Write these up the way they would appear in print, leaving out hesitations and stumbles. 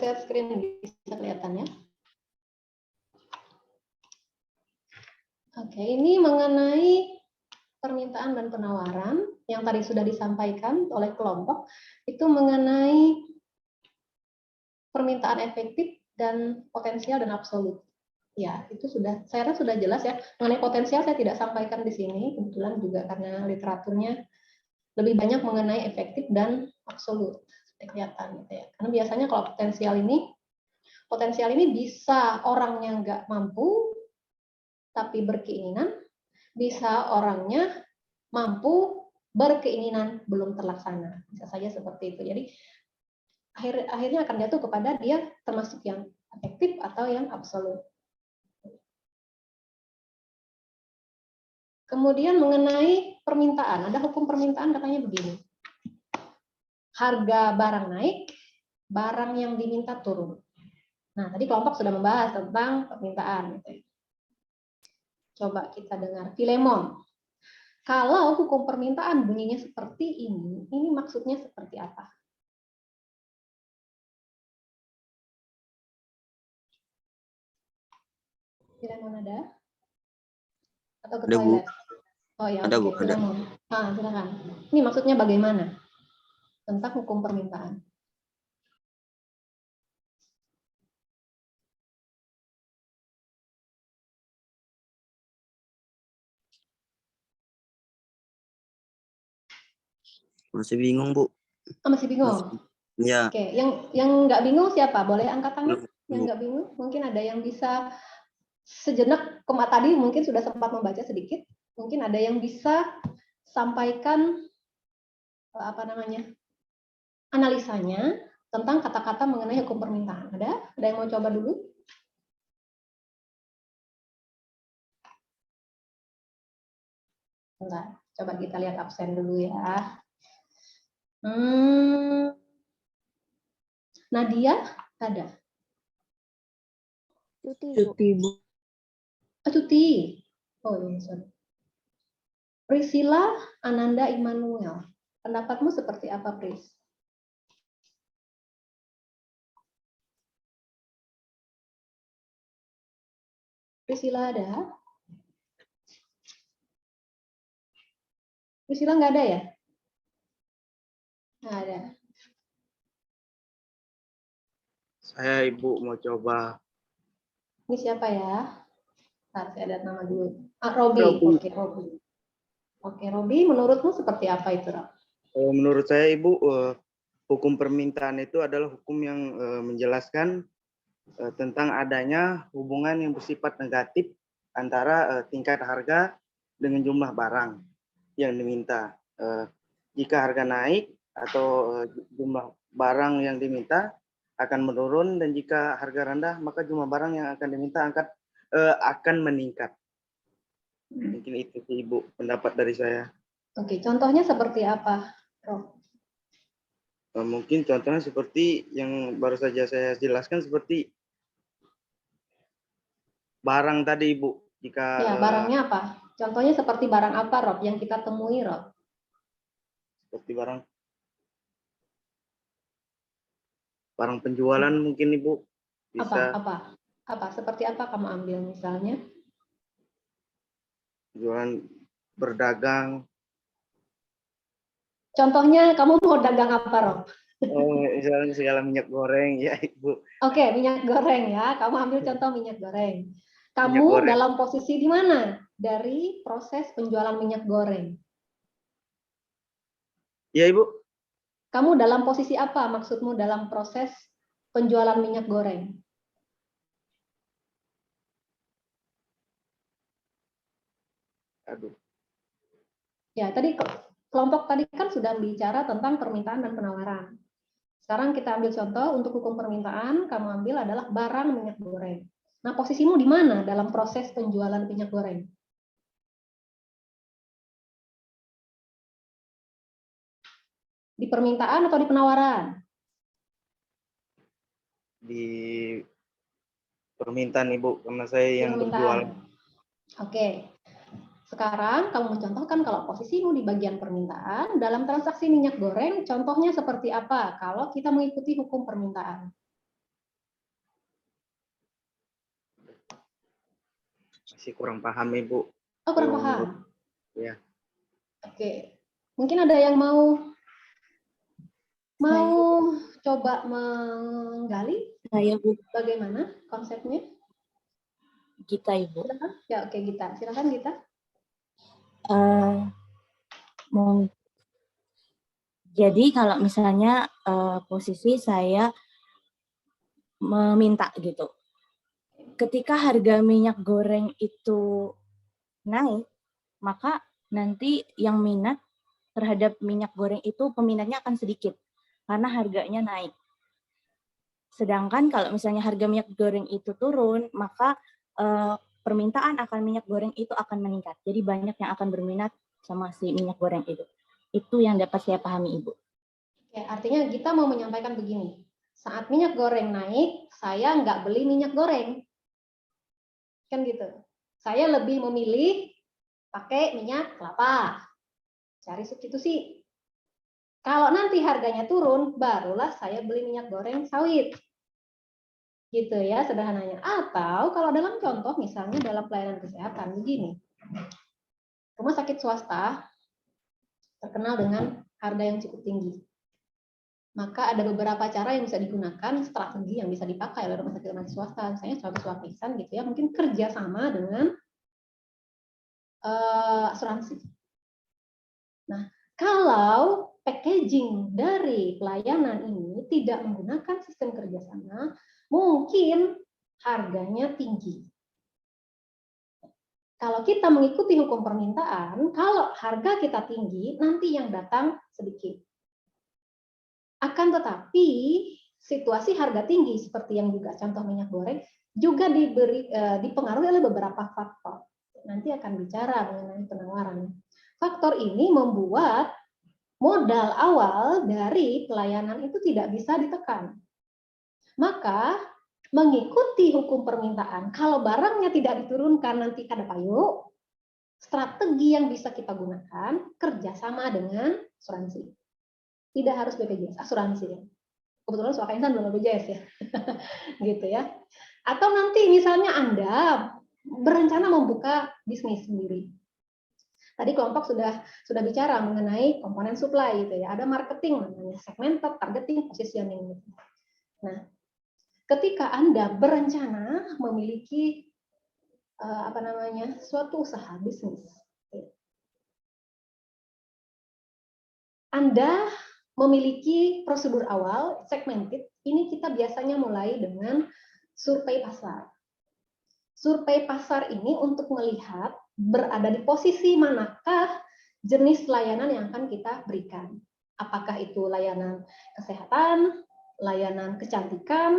share screen, bisa kelihatan ya. Oke, ini mengenai permintaan dan penawaran yang tadi sudah disampaikan oleh kelompok, itu mengenai permintaan efektif dan potensial dan absolut. Ya, itu sudah, saya rasa sudah jelas ya. Mengenai potensial saya tidak sampaikan di sini, kebetulan juga karena literaturnya lebih banyak mengenai efektif dan absolut. Kelihatan gitu ya. Karena biasanya kalau potensial ini bisa orangnya nggak mampu, tapi berkeinginan, bisa orangnya mampu berkeinginan belum terlaksana. Bisa saja seperti itu. Jadi akhirnya akan jatuh kepada dia termasuk yang efektif atau yang absolut. Kemudian mengenai permintaan, ada hukum permintaan katanya begini. Harga barang naik, barang yang diminta turun. Nah, tadi kelompok sudah membahas tentang permintaan. Coba kita dengar. Filemon, kalau hukum permintaan bunyinya seperti ini maksudnya seperti apa? Filemon ada? Atau ke toilet? Oh ya, ada, oke. Bu, ada. Silakan. Ini maksudnya bagaimana? Tentang hukum permintaan. Masih bingung, Bu. Masih bingung? Ya. Oke, yang nggak bingung siapa? Boleh angkat tangan? Yang nggak bingung? Mungkin ada yang bisa sejenak tadi mungkin sudah sempat membaca sedikit. Mungkin ada yang bisa sampaikan analisanya tentang kata-kata mengenai hukum permintaan. Ada yang mau coba dulu? Bentar, coba kita lihat absen dulu ya. Nadia ada? Cuti, Bu. Cuti. Oh iya, sorry. Priscilla Ananda Immanuel. Pendapatmu seperti apa, Pris? Priscilla ada? Priscilla nggak ada ya? Nggak ada. Saya, Ibu, mau coba. Ini siapa ya? Ntar saya lihat nama dulu. Robi. Oke, Robi. Oke, Robi, menurutmu seperti apa itu, Rob? Menurut saya, Ibu, hukum permintaan itu adalah hukum yang menjelaskan tentang adanya hubungan yang bersifat negatif antara tingkat harga dengan jumlah barang yang diminta. Jika harga naik atau jumlah barang yang diminta akan menurun, dan jika harga rendah maka jumlah barang yang akan diminta akan meningkat. Mungkin itu sih, Ibu, pendapat dari saya. Oke, contohnya seperti apa, Rob? Mungkin contohnya seperti yang baru saja saya jelaskan, seperti barang tadi, Ibu. Ya, barangnya apa? Contohnya seperti barang apa, Rob, yang kita temui, Rob? Seperti barang penjualan mungkin, Ibu. Bisa. Apa? Seperti apa kamu ambil misalnya? Jualan, berdagang. Contohnya kamu mau dagang apa, Rob? Misalnya segala minyak goreng, ya, Ibu. Oke, minyak goreng ya. Kamu ambil contoh minyak goreng. Kamu Minyak goreng. dalam posisi di mana dari proses penjualan minyak goreng? Ya, Ibu. Kamu dalam posisi apa maksudmu dalam proses penjualan minyak goreng? Aduh. Ya, tadi kelompok tadi kan sudah bicara tentang permintaan dan penawaran. Sekarang kita ambil contoh untuk hukum permintaan, kamu ambil adalah barang minyak goreng. Nah, posisimu di mana dalam proses penjualan minyak goreng? Di permintaan atau di penawaran? Di permintaan, Ibu, karena saya yang berjualan. Oke. Sekarang kamu mencontohkan kalau posisimu di bagian permintaan, dalam transaksi minyak goreng, contohnya seperti apa kalau kita mengikuti hukum permintaan? masih kurang paham Ibu. Oh, kurang Kalau paham. menurut ya. Oke. Mungkin ada yang mau coba menggali Saya Bu bagaimana konsepnya? Gita Ibu. Silakan. Ya, oke Gita. Silakan Gita. Jadi kalau misalnya posisi saya meminta gitu, ketika harga minyak goreng itu naik, maka nanti yang minat terhadap minyak goreng itu peminatnya akan sedikit karena harganya naik. Sedangkan kalau misalnya harga minyak goreng itu turun, maka permintaan akan minyak goreng itu akan meningkat. Jadi banyak yang akan berminat sama si minyak goreng itu. Itu yang dapat saya pahami, Ibu. Oke, artinya kita mau menyampaikan begini. Saat minyak goreng naik, saya nggak beli minyak goreng. Kan gitu. Saya lebih memilih pakai minyak kelapa. Cari substitusi. Kalau nanti harganya turun, barulah saya beli minyak goreng sawit. Gitu ya sederhananya. Atau kalau dalam contoh misalnya dalam pelayanan kesehatan begini. Rumah sakit swasta terkenal dengan harga yang cukup tinggi. Maka ada beberapa cara yang bisa digunakan, strategi yang bisa dipakai oleh rumah sakit swasta. Misalnya contoh swapnisan gitu ya, mungkin kerjasama dengan asuransi. Nah, kalau packaging dari pelayanan ini tidak menggunakan sistem kerjasama, mungkin harganya tinggi. Kalau kita mengikuti hukum permintaan, kalau harga kita tinggi, nanti yang datang sedikit. Akan tetapi, situasi harga tinggi, seperti yang juga contoh minyak goreng, juga dipengaruhi oleh beberapa faktor. Nanti akan bicara mengenai penawaran. Faktor ini membuat modal awal dari pelayanan itu tidak bisa ditekan. Maka mengikuti hukum permintaan, kalau barangnya tidak diturunkan nanti ada payung, strategi yang bisa kita gunakan kerjasama dengan asuransi. Tidak harus BPJS, asuransi. Kebetulan Swakainsan belum BPJS ya, gitu ya. Atau nanti misalnya Anda berencana membuka bisnis sendiri. Tadi kelompok sudah bicara mengenai komponen supply gitu ya. Ada marketing namanya segmented, targeting, positioning. Nah, ketika Anda berencana memiliki suatu usaha bisnis, Anda memiliki prosedur awal segmented. Ini kita biasanya mulai dengan survei pasar. Survei pasar ini untuk melihat berada di posisi manakah jenis layanan yang akan kita berikan. Apakah itu layanan kesehatan, layanan kecantikan,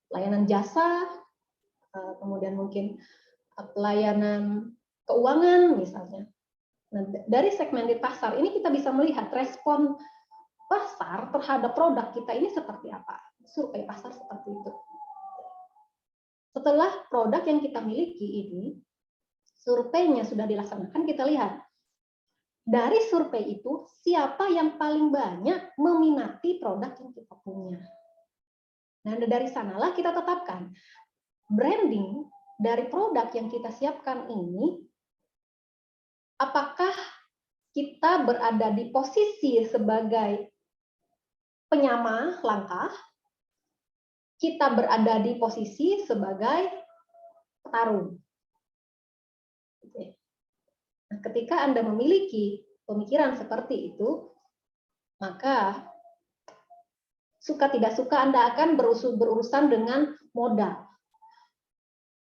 layanan jasa, kemudian mungkin pelayanan keuangan misalnya. Nah, dari segmented pasar ini kita bisa melihat respon pasar terhadap produk kita ini seperti apa. Survei pasar seperti itu. Setelah produk yang kita miliki ini, surveinya sudah dilaksanakan, kita lihat. Dari survei itu, siapa yang paling banyak meminati produk yang kita punya. Nah, dari sanalah kita tetapkan. Branding dari produk yang kita siapkan ini, apakah kita berada di posisi sebagai penyama langkah, kita berada di posisi sebagai petarung. Nah, ketika Anda memiliki pemikiran seperti itu, maka suka tidak suka Anda akan berurusan dengan modal.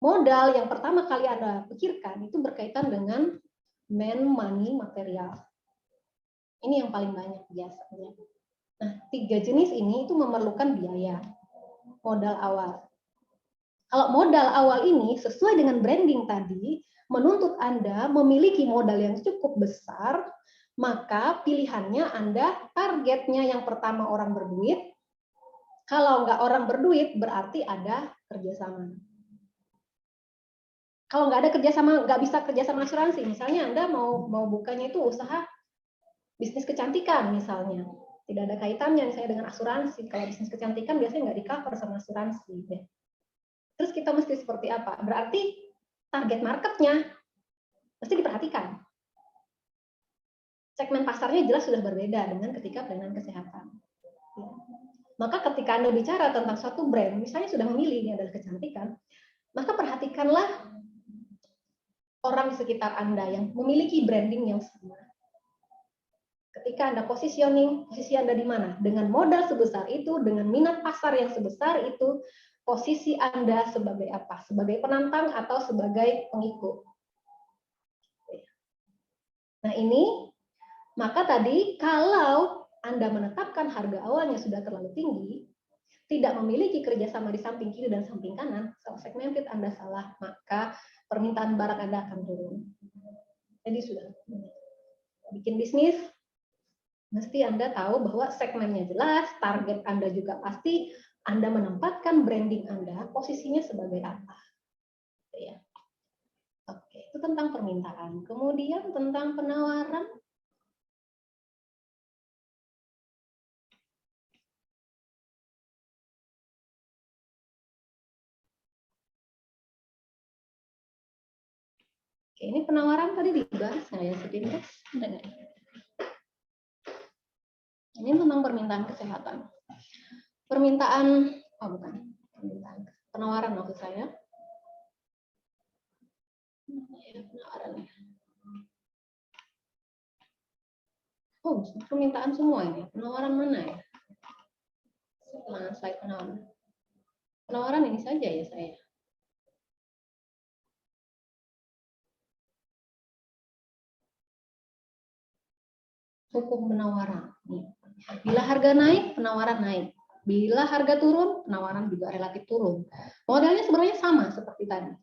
Modal yang pertama kali Anda pikirkan itu berkaitan dengan money, material. Ini yang paling banyak biasanya. Nah, 3 jenis ini itu memerlukan biaya. Modal awal. Kalau modal awal ini sesuai dengan branding tadi, menuntut Anda memiliki modal yang cukup besar, maka pilihannya Anda targetnya yang pertama orang berduit. Kalau nggak orang berduit, berarti ada kerjasama. Kalau nggak ada kerjasama, nggak bisa kerjasama asuransi. Misalnya Anda mau bukanya itu usaha bisnis kecantikan misalnya. Tidak ada kaitannya misalnya dengan asuransi. Kalau bisnis kecantikan biasanya nggak di-cover sama asuransi. Terus kita mesti seperti apa? Berarti target marketnya mesti diperhatikan. Segmen pasarnya jelas sudah berbeda dengan ketika pelayanan kesehatan. Ya. Maka ketika Anda bicara tentang suatu brand, misalnya sudah memilih ini adalah kecantikan, maka perhatikanlah orang di sekitar Anda yang memiliki branding yang sama. Ketika Anda positioning, posisi Anda di mana? Dengan modal sebesar itu, dengan minat pasar yang sebesar itu, posisi Anda sebagai apa? Sebagai penantang atau sebagai pengikut? Nah ini, maka tadi kalau Anda menetapkan harga awalnya sudah terlalu tinggi, tidak memiliki kerjasama di samping kiri dan samping kanan, segmented Anda salah, maka permintaan barang Anda akan turun. Jadi sudah bikin bisnis, mesti Anda tahu bahwa segmennya jelas, target Anda juga pasti, Anda menempatkan branding Anda, posisinya sebagai apa. Ya. Oke, itu tentang permintaan. Kemudian tentang penawaran. Oke, ini penawaran tadi dibahas saya sedikit. Ini tentang permintaan kesehatan. Permintaan, oh bukan, permintaan, penawaran maksud saya. Ya, penawaran. Oh, permintaan semua ini. Penawaran mana ya? Mana slide penawaran? Penawaran ini saja ya saya. Hukum penawaran. Bila harga naik, penawaran naik. Bila harga turun, penawaran juga relatif turun. Modelnya sebenarnya sama seperti tadi.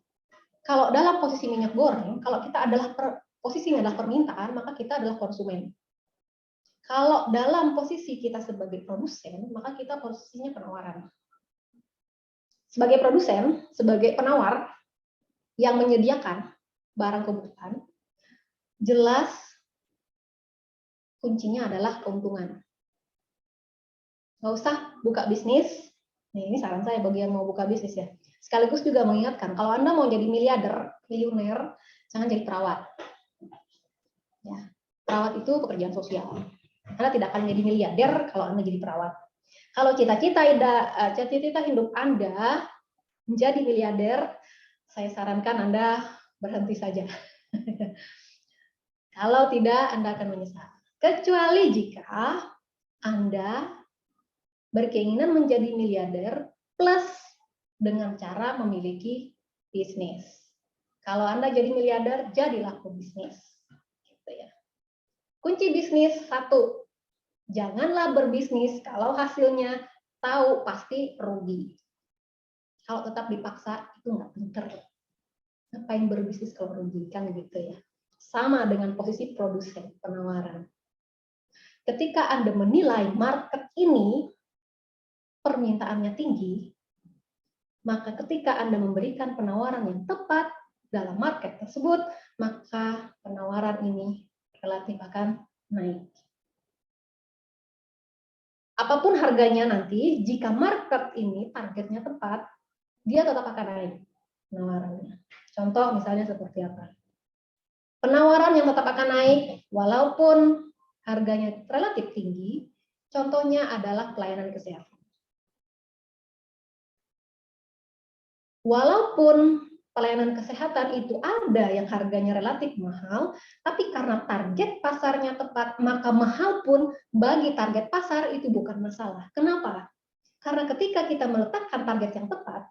Kalau dalam posisi minyak goreng, kalau kita adalah posisinya adalah permintaan, maka kita adalah konsumen. Kalau dalam posisi kita sebagai produsen, maka kita posisinya penawaran. Sebagai produsen, sebagai penawar yang menyediakan barang kebutuhan, jelas kuncinya adalah keuntungan. Nggak usah buka bisnis. Nih, ini saran saya bagi yang mau buka bisnis ya. Sekaligus juga mengingatkan, kalau Anda mau jadi miliarder, miliuner, jangan jadi perawat. Ya, perawat itu pekerjaan sosial. Anda tidak akan jadi miliarder kalau Anda jadi perawat. Kalau cita-cita hidup Anda menjadi miliarder, saya sarankan Anda berhenti saja. Kalau tidak, Anda akan menyesal. Kecuali jika Anda berkeinginan menjadi miliarder plus dengan cara memiliki bisnis. Kalau Anda jadi miliarder, jadilah pebisnis. Gitu ya. Kunci bisnis satu, janganlah berbisnis kalau hasilnya tahu pasti rugi. Kalau tetap dipaksa itu nggak pinter. Ngapain berbisnis kalau rugi kan gitu ya. Sama dengan posisi produsen penawaran. Ketika Anda menilai market ini permintaannya tinggi, maka ketika Anda memberikan penawaran yang tepat dalam market tersebut, maka penawaran ini relatif akan naik. Apapun harganya nanti, jika market ini targetnya tepat, dia tetap akan naik penawarannya. Contoh misalnya seperti apa? Penawaran yang tetap akan naik walaupun harganya relatif tinggi, contohnya adalah pelayanan kesehatan. Walaupun pelayanan kesehatan itu ada yang harganya relatif mahal, tapi karena target pasarnya tepat, maka mahal pun bagi target pasar itu bukan masalah. Kenapa? Karena ketika kita meletakkan target yang tepat,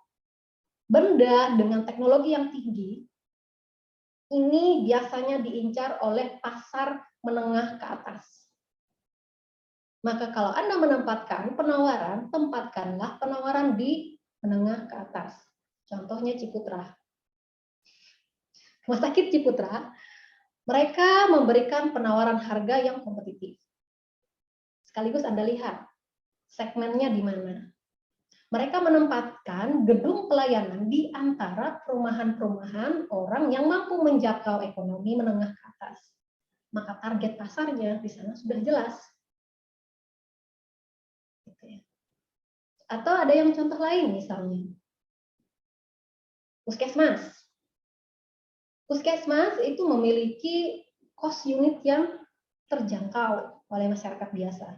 benda dengan teknologi yang tinggi, ini biasanya diincar oleh pasar menengah ke atas. Maka kalau Anda menempatkan penawaran, tempatkanlah penawaran di menengah ke atas. Contohnya Ciputra. Rumah sakit Ciputra, mereka memberikan penawaran harga yang kompetitif. Sekaligus Anda lihat segmennya di mana. Mereka menempatkan gedung pelayanan di antara perumahan-perumahan orang yang mampu menjangkau ekonomi menengah ke atas. Maka target pasarnya di sana sudah jelas. Atau ada yang contoh lain misalnya. Puskesmas. Puskesmas itu memiliki cost unit yang terjangkau oleh masyarakat biasa.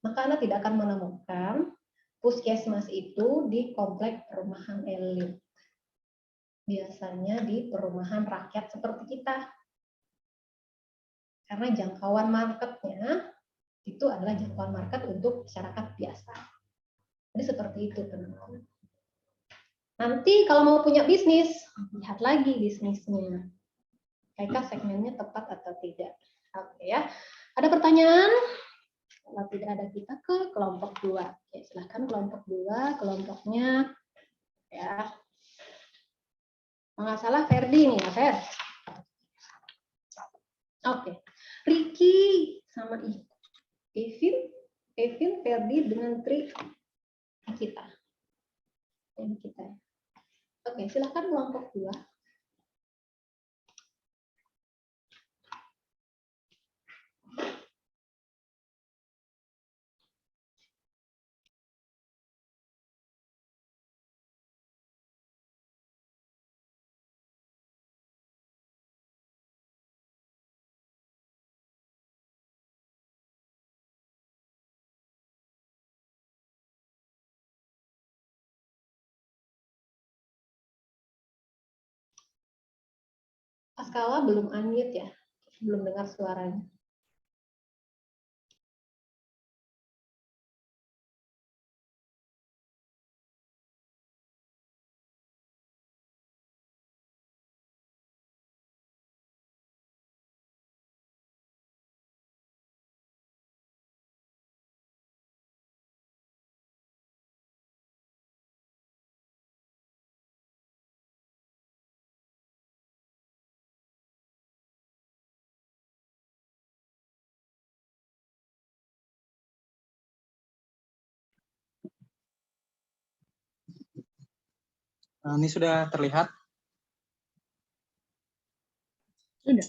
Maka Anda tidak akan menemukan puskesmas itu di komplek perumahan elit. Biasanya di perumahan rakyat seperti kita. Karena jangkauan marketnya itu adalah jangkauan market untuk masyarakat biasa. Jadi seperti itu, teman-teman. Nanti kalau mau punya bisnis, lihat lagi bisnisnya. Apakah segmennya tepat atau tidak. Oke ya. Ada pertanyaan? Kalau tidak ada, kita ke kelompok 2. Oke, silahkan kelompok 2, kelompoknya ya. Nggak salah Ferdi nih, ya Fer. Oke. Ricky sama Evin, Ferdi dengan Tri kita. Ini kita. Oke, silahkan kelompok 2. Askala belum unmute ya, belum dengar suaranya. Ini sudah terlihat? Sudah.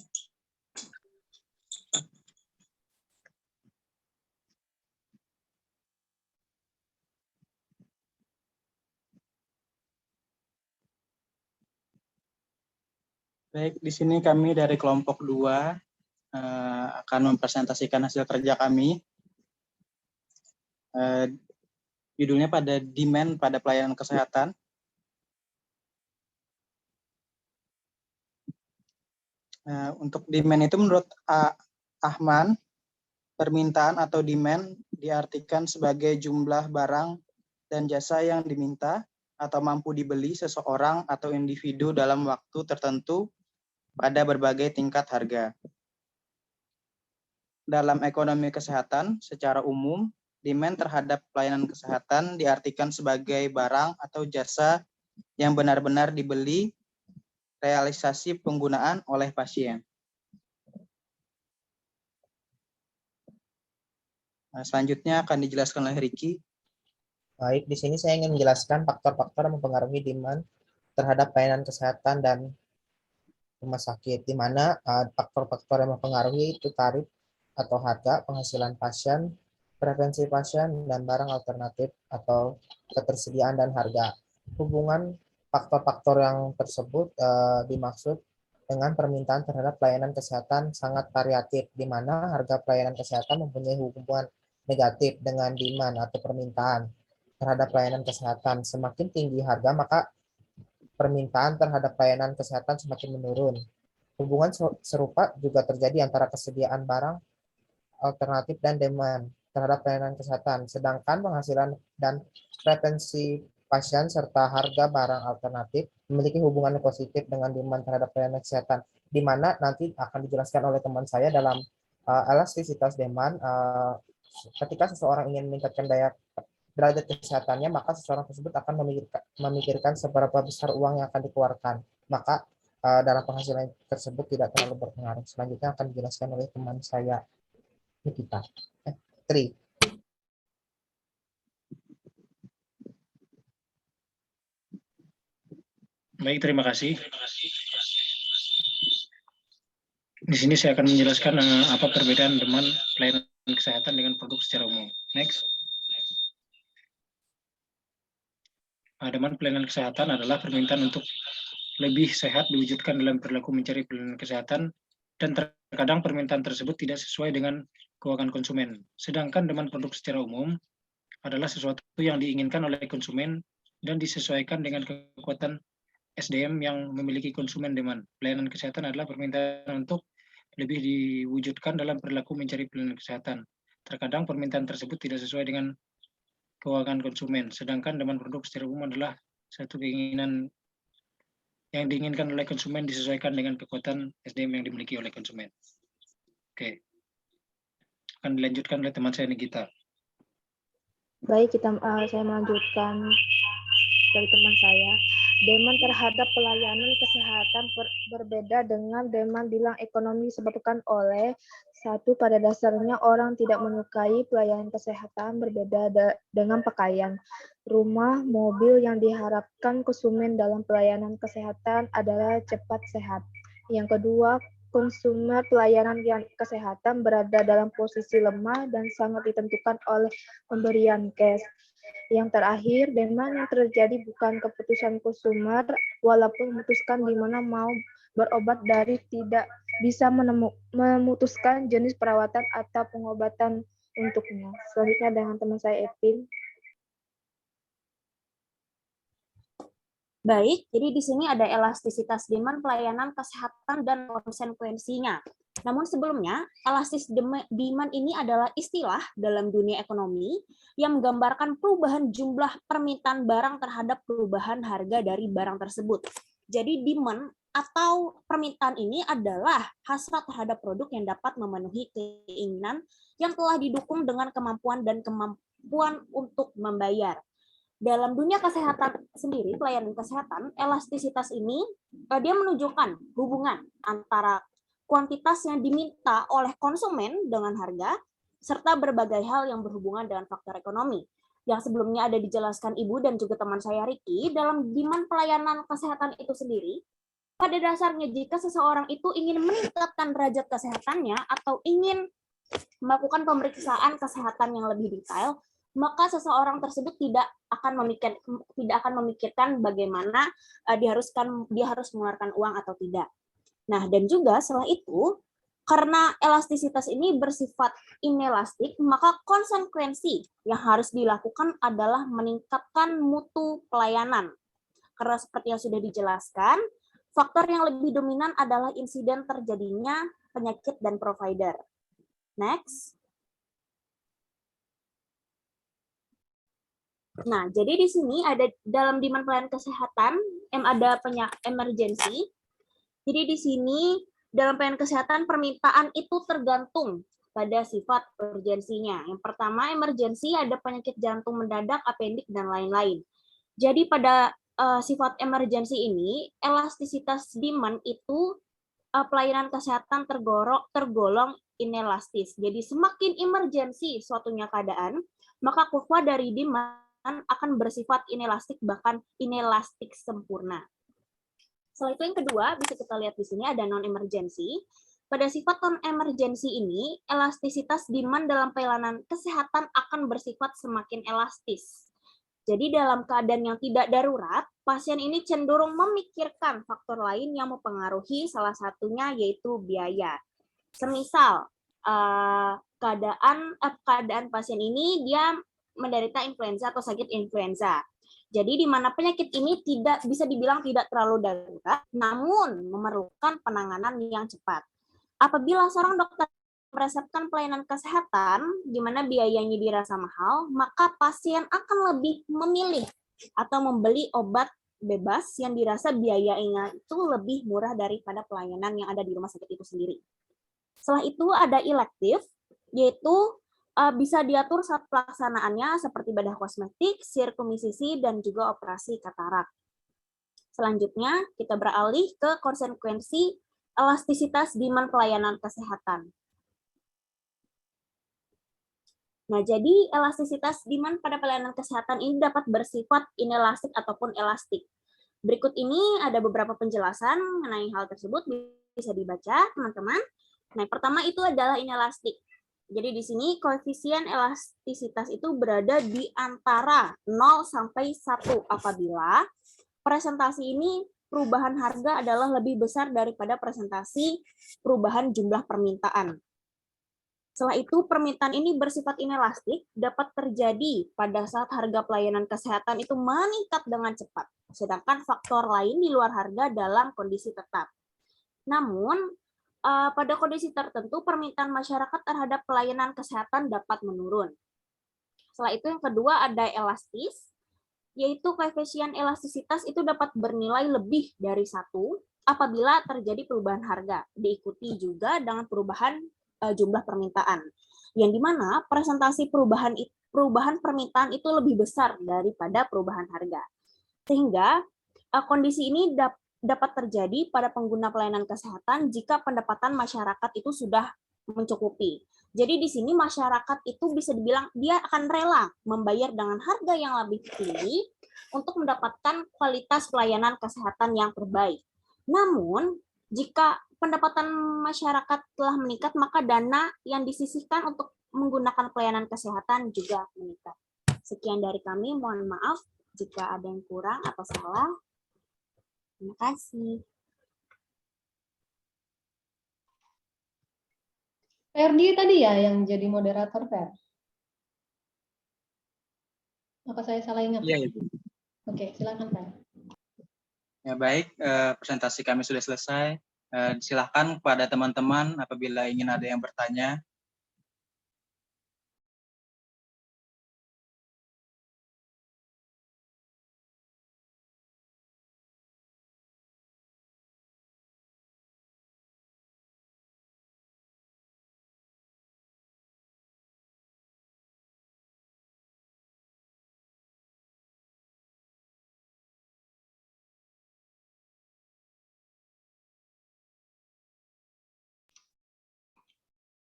Baik, di sini kami dari kelompok 2 akan mempresentasikan hasil kerja kami. Judulnya pada demand pada pelayanan kesehatan. Untuk demand itu menurut Ahman, permintaan atau demand diartikan sebagai jumlah barang dan jasa yang diminta atau mampu dibeli seseorang atau individu dalam waktu tertentu pada berbagai tingkat harga. Dalam ekonomi kesehatan, secara umum, demand terhadap pelayanan kesehatan diartikan sebagai barang atau jasa yang benar-benar dibeli, realisasi penggunaan oleh pasien. Selanjutnya akan dijelaskan oleh Ricky. Baik, di sini saya ingin menjelaskan faktor-faktor yang mempengaruhi demand terhadap pelayanan kesehatan dan rumah sakit, di mana faktor-faktor yang mempengaruhi itu tarif atau harga, penghasilan pasien, preferensi pasien, dan barang alternatif atau ketersediaan dan harga. Hubungan faktor-faktor yang tersebut dimaksud dengan permintaan terhadap pelayanan kesehatan sangat variatif, di mana harga pelayanan kesehatan mempunyai hubungan negatif dengan demand atau permintaan terhadap pelayanan kesehatan. Semakin tinggi harga, maka permintaan terhadap pelayanan kesehatan semakin menurun. Hubungan serupa juga terjadi antara kesediaan barang alternatif dan demand terhadap pelayanan kesehatan. Sedangkan penghasilan dan preferensi pasien serta harga barang alternatif memiliki hubungan positif dengan demand terhadap pelayanan kesehatan, di mana nanti akan dijelaskan oleh teman saya dalam elastisitas demand. Ketika seseorang ingin meningkatkan derajat kesehatannya, maka seseorang tersebut akan memikirkan seberapa besar uang yang akan dikeluarkan. Maka dalam penghasilan tersebut tidak terlalu berpengaruh. Selanjutnya akan dijelaskan oleh teman saya, Nikita. Tri. Baik, terima kasih. Di sini saya akan menjelaskan apa perbedaan demand pelayanan kesehatan dengan produk secara umum. Next. Demand pelayanan kesehatan adalah permintaan untuk lebih sehat diwujudkan dalam perilaku mencari pelayanan kesehatan, dan terkadang permintaan tersebut tidak sesuai dengan keuangan konsumen. Sedangkan demand produk secara umum adalah sesuatu yang diinginkan oleh konsumen dan disesuaikan dengan kekuatan SDM yang memiliki konsumen demand. Pelayanan kesehatan adalah permintaan untuk lebih diwujudkan dalam perilaku mencari pelayanan kesehatan. Terkadang permintaan tersebut tidak sesuai dengan keuangan konsumen, sedangkan demand produk secara umum adalah satu keinginan yang diinginkan oleh konsumen disesuaikan dengan kekuatan SDM yang dimiliki oleh konsumen. Oke, akan dilanjutkan oleh teman saya Nigita. Baik, saya melanjutkan dari teman saya. Demand terhadap pelayanan kesehatan berbeda dengan demand bilang ekonomi disebabkan oleh satu, pada dasarnya orang tidak menyukai pelayanan kesehatan berbeda dengan pakaian, rumah, mobil yang diharapkan konsumen dalam pelayanan kesehatan adalah cepat sehat. Yang kedua, konsumer pelayanan kesehatan berada dalam posisi lemah dan sangat ditentukan oleh pemberian cash. Yang terakhir, demand yang terjadi bukan keputusan konsumer, walaupun memutuskan di mana mau berobat dari tidak bisa memutuskan jenis perawatan atau pengobatan untuknya. Selanjutnya dengan teman saya Epin. Baik, jadi di sini ada elastisitas demand pelayanan kesehatan dan konsekuensinya. Namun sebelumnya, elastis demand ini adalah istilah dalam dunia ekonomi yang menggambarkan perubahan jumlah permintaan barang terhadap perubahan harga dari barang tersebut. Jadi demand atau permintaan ini adalah hasrat terhadap produk yang dapat memenuhi keinginan yang telah didukung dengan kemampuan dan kemampuan untuk membayar. Dalam dunia kesehatan sendiri, pelayanan kesehatan, elastisitas ini dia menunjukkan hubungan antara kuantitas yang diminta oleh konsumen dengan harga, serta berbagai hal yang berhubungan dengan faktor ekonomi. Yang sebelumnya ada dijelaskan Ibu dan juga teman saya Ricky, dalam demand pelayanan kesehatan itu sendiri, pada dasarnya jika seseorang itu ingin meningkatkan derajat kesehatannya atau ingin melakukan pemeriksaan kesehatan yang lebih detail, maka seseorang tersebut tidak akan memikirkan bagaimana dia harus mengeluarkan uang atau tidak. Nah, dan juga setelah itu, karena elastisitas ini bersifat inelastik, maka konsekuensi yang harus dilakukan adalah meningkatkan mutu pelayanan. Karena seperti yang sudah dijelaskan, faktor yang lebih dominan adalah insiden terjadinya penyakit dan provider. Next. Nah, jadi di sini ada dalam demand pelayanan kesehatan, ada emergency. Jadi di sini dalam pelayanan kesehatan permintaan itu tergantung pada sifat urgensinya. Yang pertama, emergency ada penyakit jantung mendadak, apendik, dan lain-lain. Jadi pada sifat emergency ini, elastisitas demand itu pelayanan kesehatan tergolong inelastis. Jadi semakin emergency suatunya keadaan, maka kurva dari demand akan bersifat inelastik, bahkan inelastik sempurna. Setelah itu yang kedua, bisa kita lihat di sini ada non-emergency. Pada sifat non-emergency ini, elastisitas demand dalam pelayanan kesehatan akan bersifat semakin elastis. Jadi dalam keadaan yang tidak darurat, pasien ini cenderung memikirkan faktor lain yang mempengaruhi, salah satunya yaitu biaya. Semisal keadaan pasien ini dia menderita influenza atau sakit influenza. Jadi di mana penyakit ini tidak bisa dibilang tidak terlalu darurat, namun memerlukan penanganan yang cepat. Apabila seorang dokter meresepkan pelayanan kesehatan di mana biayanya dirasa mahal, maka pasien akan lebih memilih atau membeli obat bebas yang dirasa biayanya itu lebih murah daripada pelayanan yang ada di rumah sakit itu sendiri. Setelah itu ada elektif, yaitu bisa diatur saat pelaksanaannya seperti bedah kosmetik, sirkumisisi, dan juga operasi katarak. Selanjutnya, kita beralih ke konsekuensi elastisitas demand pelayanan kesehatan. Nah, jadi elastisitas demand pada pelayanan kesehatan ini dapat bersifat inelastik ataupun elastik. Berikut ini ada beberapa penjelasan mengenai hal tersebut, bisa dibaca, teman-teman. Nah, pertama itu adalah inelastik. Jadi di sini koefisien elastisitas itu berada di antara 0 sampai 1 apabila presentasi ini perubahan harga adalah lebih besar daripada presentasi perubahan jumlah permintaan. Setelah itu, permintaan ini bersifat inelastik, dapat terjadi pada saat harga pelayanan kesehatan itu meningkat dengan cepat, sedangkan faktor lain di luar harga dalam kondisi tetap. Namun, pada kondisi tertentu, permintaan masyarakat terhadap pelayanan kesehatan dapat menurun. Setelah itu, yang kedua ada elastis, yaitu koefisien elastisitas itu dapat bernilai lebih dari 1 apabila terjadi perubahan harga, diikuti juga dengan perubahan jumlah permintaan, yang dimana presentasi perubahan permintaan itu lebih besar daripada perubahan harga. Sehingga kondisi ini dapat terjadi pada pengguna pelayanan kesehatan jika pendapatan masyarakat itu sudah mencukupi. Jadi di sini masyarakat itu bisa dibilang dia akan rela membayar dengan harga yang lebih tinggi untuk mendapatkan kualitas pelayanan kesehatan yang terbaik. Namun, jika pendapatan masyarakat telah meningkat, maka dana yang disisihkan untuk menggunakan pelayanan kesehatan juga meningkat. Sekian dari kami, mohon maaf jika ada yang kurang atau salah. Terima kasih. Ferdi tadi ya yang jadi moderator, Fer? Apa saya salah ingat? Iya, Ibu. Oke, silakan, Fer. Ya, baik, presentasi kami sudah selesai. Silakan kepada teman-teman apabila ingin ada yang bertanya.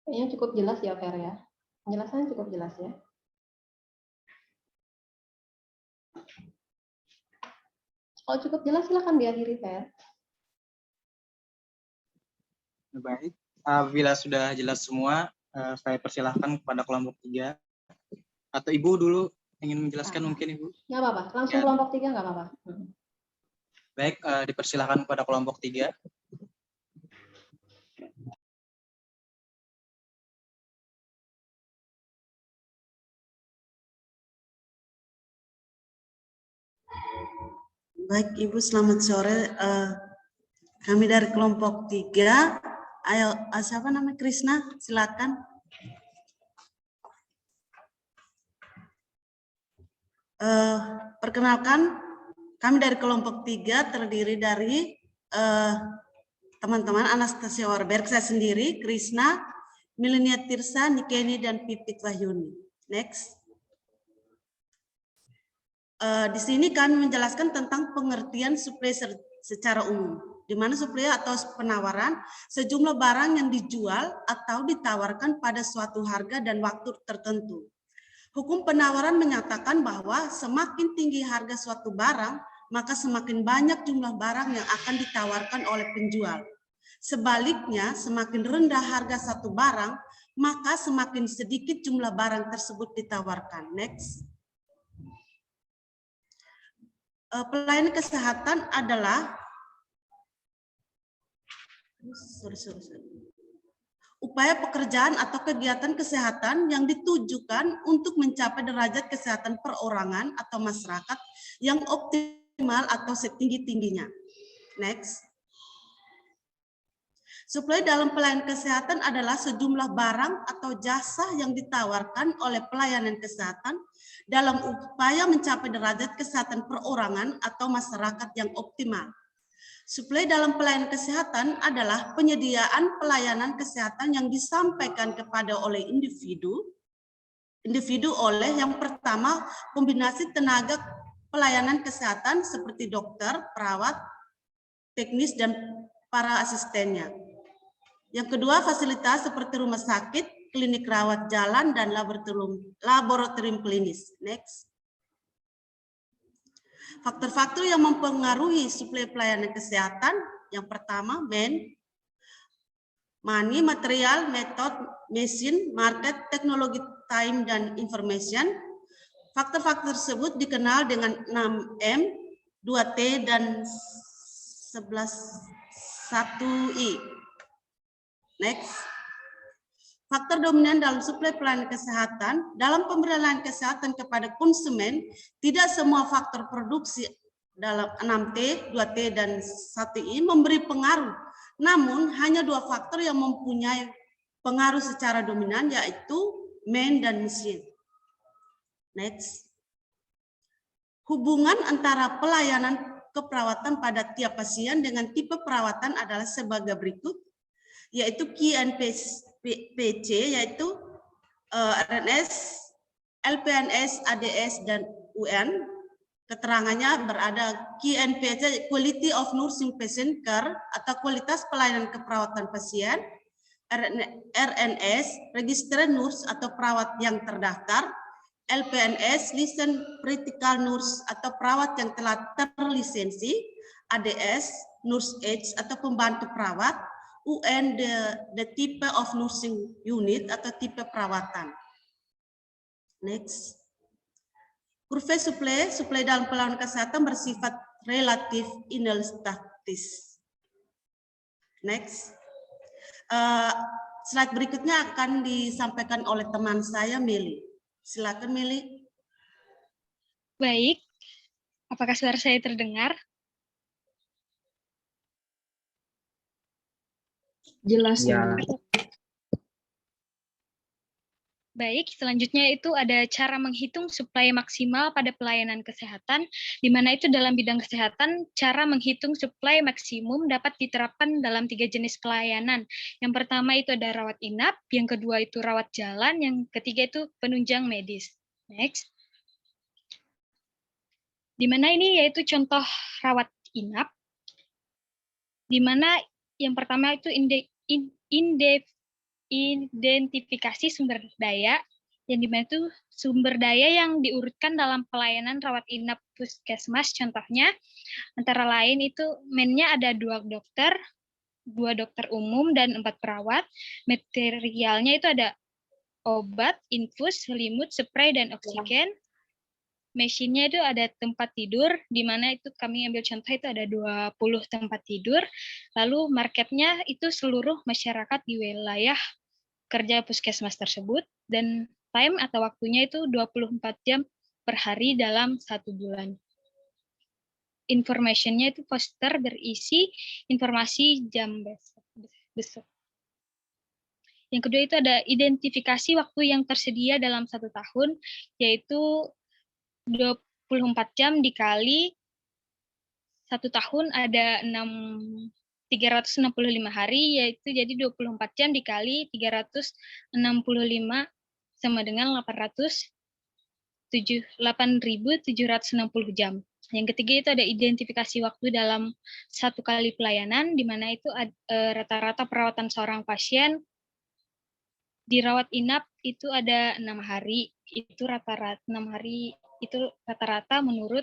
Kayaknya cukup jelas ya, Fer ya. Penjelasannya cukup jelas ya. Kalau cukup jelas, silakan diakhiri, Fer. Baik, apabila sudah jelas semua, saya persilahkan kepada kelompok 3. Atau Ibu dulu ingin menjelaskan mungkin, Ibu? Nggak apa-apa, langsung Ya. kelompok 3 nggak apa-apa. Baik, dipersilahkan kepada kelompok 3. Baik, Ibu, selamat sore. Kami dari kelompok 3. Ayo, siapa namanya? Krisna, silakan. Perkenalkan, kami dari kelompok 3 terdiri dari teman-teman Anastasia Warberg, saya sendiri, Krisna, Milenia Tirsa, Nikeni, dan Pipit Wahyuni. Next. Di sini kami menjelaskan tentang pengertian suplai secara umum, di mana suplai atau penawaran sejumlah barang yang dijual atau ditawarkan pada suatu harga dan waktu tertentu. Hukum penawaran menyatakan bahwa semakin tinggi harga suatu barang, maka semakin banyak jumlah barang yang akan ditawarkan oleh penjual. Sebaliknya, semakin rendah harga satu barang, maka semakin sedikit jumlah barang tersebut ditawarkan. Next. Pelayanan kesehatan adalah upaya pekerjaan atau kegiatan kesehatan yang ditujukan untuk mencapai derajat kesehatan perorangan atau masyarakat yang optimal atau setinggi-tingginya. Next. Suplai dalam pelayanan kesehatan adalah sejumlah barang atau jasa yang ditawarkan oleh pelayanan kesehatan dalam upaya mencapai derajat kesehatan perorangan atau masyarakat yang optimal. Suplai dalam pelayanan kesehatan adalah penyediaan pelayanan kesehatan yang disampaikan kepada oleh individu oleh yang pertama kombinasi tenaga pelayanan kesehatan seperti dokter, perawat, teknis, dan para asistennya. Yang kedua, fasilitas seperti rumah sakit, klinik rawat jalan, dan laboratorium klinis. Next. Faktor-faktor yang mempengaruhi suplai pelayanan kesehatan, yang pertama, money, material, method, mesin, market, teknologi, time, dan information. Faktor-faktor tersebut dikenal dengan 6M, 2T, dan 11.1i. Next. Faktor dominan dalam suplai pelayanan kesehatan, dalam pemberian layanan kesehatan kepada konsumen, tidak semua faktor produksi dalam 6T, 2T, dan 1I memberi pengaruh. Namun, hanya 2 faktor yang mempunyai pengaruh secara dominan, yaitu man dan mesin. Next. Hubungan antara pelayanan keperawatan pada tiap pasien dengan tipe perawatan adalah sebagai berikut, yaitu QNPC, yaitu RNS, LPNS, ADS, dan UN. Keterangannya berada QNPC, Quality of Nursing Patient Care, atau kualitas pelayanan keperawatan pasien. RNS, Registered Nurse atau perawat yang terdaftar. LPNS, Licensed Practical Nurse atau perawat yang telah terlisensi. ADS, Nurse Aides atau pembantu perawat. UN, the type of nursing unit atau tipe perawatan. Next. Kurva suplai dalam pelayanan kesehatan bersifat relatif inelastis. Next. Slide berikutnya akan disampaikan oleh teman saya, Meli. Silakan, Meli. Baik. Apakah suara saya terdengar? Jelas. Ya. Baik, selanjutnya itu ada cara menghitung suplai maksimal pada pelayanan kesehatan, di mana itu dalam bidang kesehatan, cara menghitung suplai maksimum dapat diterapkan dalam 3 jenis pelayanan. Yang pertama itu ada rawat inap, yang kedua itu rawat jalan, yang ketiga itu penunjang medis. Next. Di mana ini yaitu contoh rawat inap, di mana yang pertama itu identifikasi sumber daya, yang dimana itu sumber daya yang diurutkan dalam pelayanan rawat inap puskesmas, contohnya antara lain itu men-nya ada 2 dokter, 2 dokter umum, dan 4 perawat. Materialnya itu ada obat, infus, selimut, spray, dan oksigen. Mesinnya itu ada tempat tidur, di mana itu kami ambil contoh itu ada 20 tempat tidur. Lalu marketnya itu seluruh masyarakat di wilayah kerja puskesmas tersebut, dan time atau waktunya itu 24 jam per hari dalam 1 bulan. Information-nya itu poster berisi informasi jam besok. Yang kedua itu ada identifikasi waktu yang tersedia dalam 1 tahun, yaitu 24 jam dikali 1 tahun ada 365 hari, yaitu jadi 24 jam dikali 365 sama dengan 8.760 jam. Yang ketiga itu ada identifikasi waktu dalam 1 kali pelayanan, di mana itu rata-rata perawatan seorang pasien dirawat inap itu ada 6 hari, itu rata-rata 6 hari itu rata-rata menurut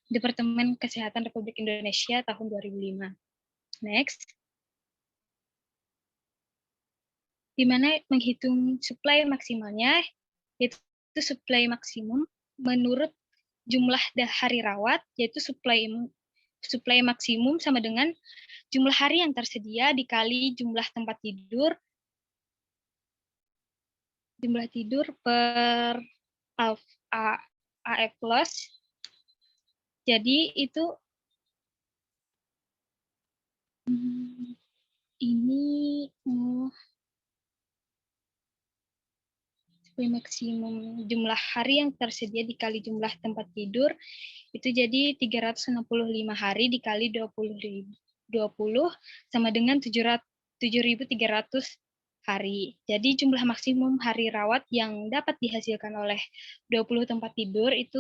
Departemen Kesehatan Republik Indonesia tahun 2005. Next. Di mana menghitung suplai maksimalnya, yaitu suplai maksimum menurut jumlah hari rawat, yaitu suplai maksimum sama dengan jumlah hari yang tersedia dikali jumlah tempat tidur, per AF plus. Jadi itu ini suplai maksimum jumlah hari yang tersedia dikali jumlah tempat tidur itu jadi 365 hari dikali 20 sama dengan 7.300 hari. Jadi jumlah maksimum hari rawat yang dapat dihasilkan oleh 20 tempat tidur itu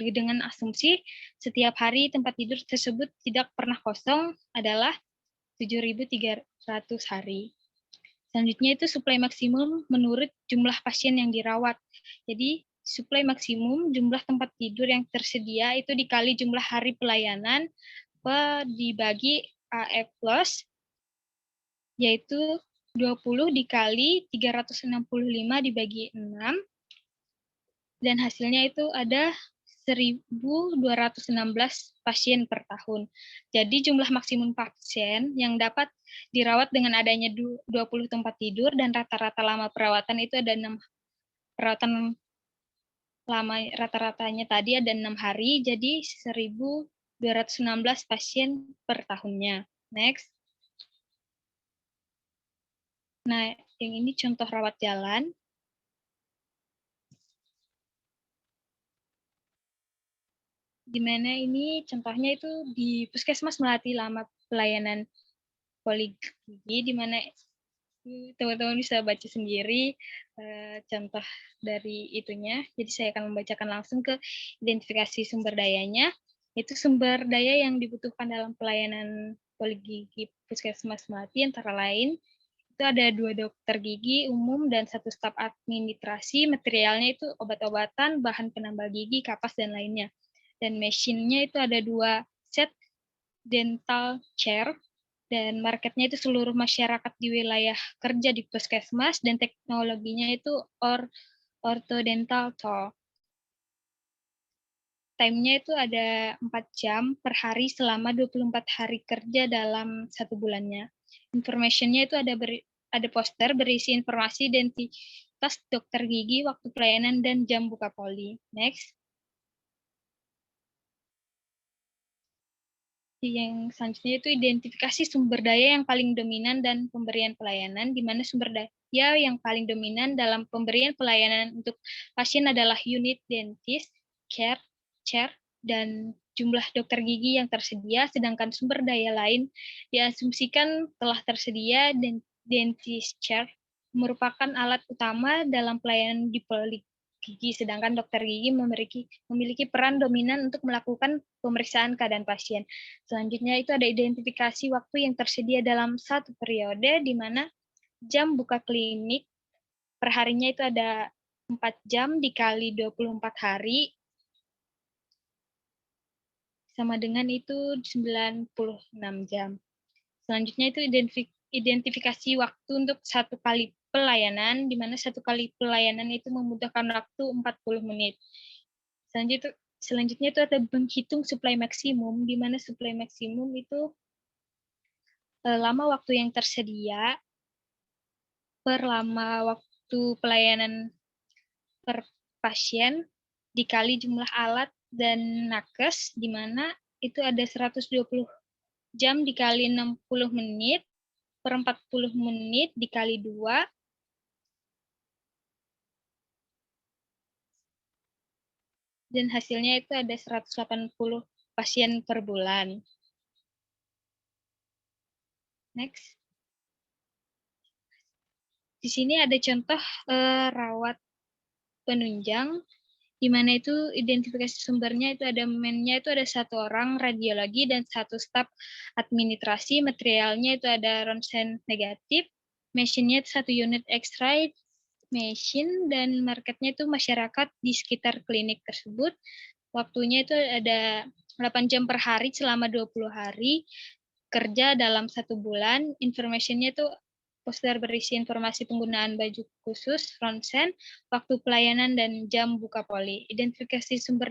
dengan asumsi setiap hari tempat tidur tersebut tidak pernah kosong adalah 7.300 hari. Selanjutnya itu suplai maksimum menurut jumlah pasien yang dirawat. Jadi suplai maksimum jumlah tempat tidur yang tersedia itu dikali jumlah hari pelayanan dibagi AF plus, yaitu 20 dikali 365 dibagi 6, dan hasilnya itu ada 1.216 pasien per tahun. Jadi jumlah maksimum pasien yang dapat dirawat dengan adanya 20 tempat tidur dan rata-rata lama perawatan itu ada 6 perawatan lama rata-ratanya tadi ada 6 hari, jadi 1.216 pasien per tahunnya. Next. Nah, yang ini contoh rawat jalan. Di mana ini contohnya itu di Puskesmas Melati Lama pelayanan poligigi, di mana teman-teman bisa baca sendiri contoh dari itunya. Jadi saya akan membacakan langsung ke identifikasi sumber dayanya. Itu sumber daya yang dibutuhkan dalam pelayanan poligigi Puskesmas Melati antara lain itu ada 2 dokter gigi umum dan 1 staf administrasi. Materialnya itu obat-obatan, bahan penambal gigi, kapas dan lainnya. Dan mesinnya itu ada 2 set dental chair, dan marketnya itu seluruh masyarakat di wilayah kerja di puskesmas, dan teknologinya itu orthodental tool. Time-nya itu ada 4 jam per hari selama 24 hari kerja dalam 1 bulannya. Information-nya itu ada poster berisi informasi identitas dokter gigi, waktu pelayanan, dan jam buka poli. Next. Yang selanjutnya itu identifikasi sumber daya yang paling dominan dan pemberian pelayanan, di mana sumber daya yang paling dominan dalam pemberian pelayanan untuk pasien adalah unit dentist, chair, dan jumlah dokter gigi yang tersedia, sedangkan sumber daya lain diasumsikan telah tersedia, dan dentist chair merupakan alat utama dalam pelayanan di gigi, sedangkan dokter gigi memiliki peran dominan untuk melakukan pemeriksaan keadaan pasien. Selanjutnya itu ada identifikasi waktu yang tersedia dalam 1 periode, di mana jam buka klinik per harinya itu ada 4 jam dikali 24 hari, sama dengan itu 96 jam. Selanjutnya itu identifikasi waktu untuk 1 kali pelayanan, di mana 1 kali pelayanan itu membutuhkan waktu 40 menit. Selanjutnya itu ada menghitung supply maksimum, di mana supply maksimum itu lama waktu yang tersedia per lama waktu pelayanan per pasien dikali jumlah alat dan nakes, di mana itu ada 120 jam dikali 60 menit per 40 menit dikali 2, dan hasilnya itu ada 180 pasien per bulan. Next. Di sini ada contoh rawat penunjang, di mana itu identifikasi sumbernya itu ada mennya itu ada 1 orang radiologi dan 1 staf administrasi. Materialnya itu ada ronsen negatif, mesinnya 1 unit X-ray machine, dan marketnya itu masyarakat di sekitar klinik tersebut. Waktunya itu ada 8 jam per hari selama 20 hari kerja dalam 1 bulan. Information-nya itu poster berisi informasi penggunaan baju khusus, ronsen, waktu pelayanan, dan jam buka poli. Identifikasi sumber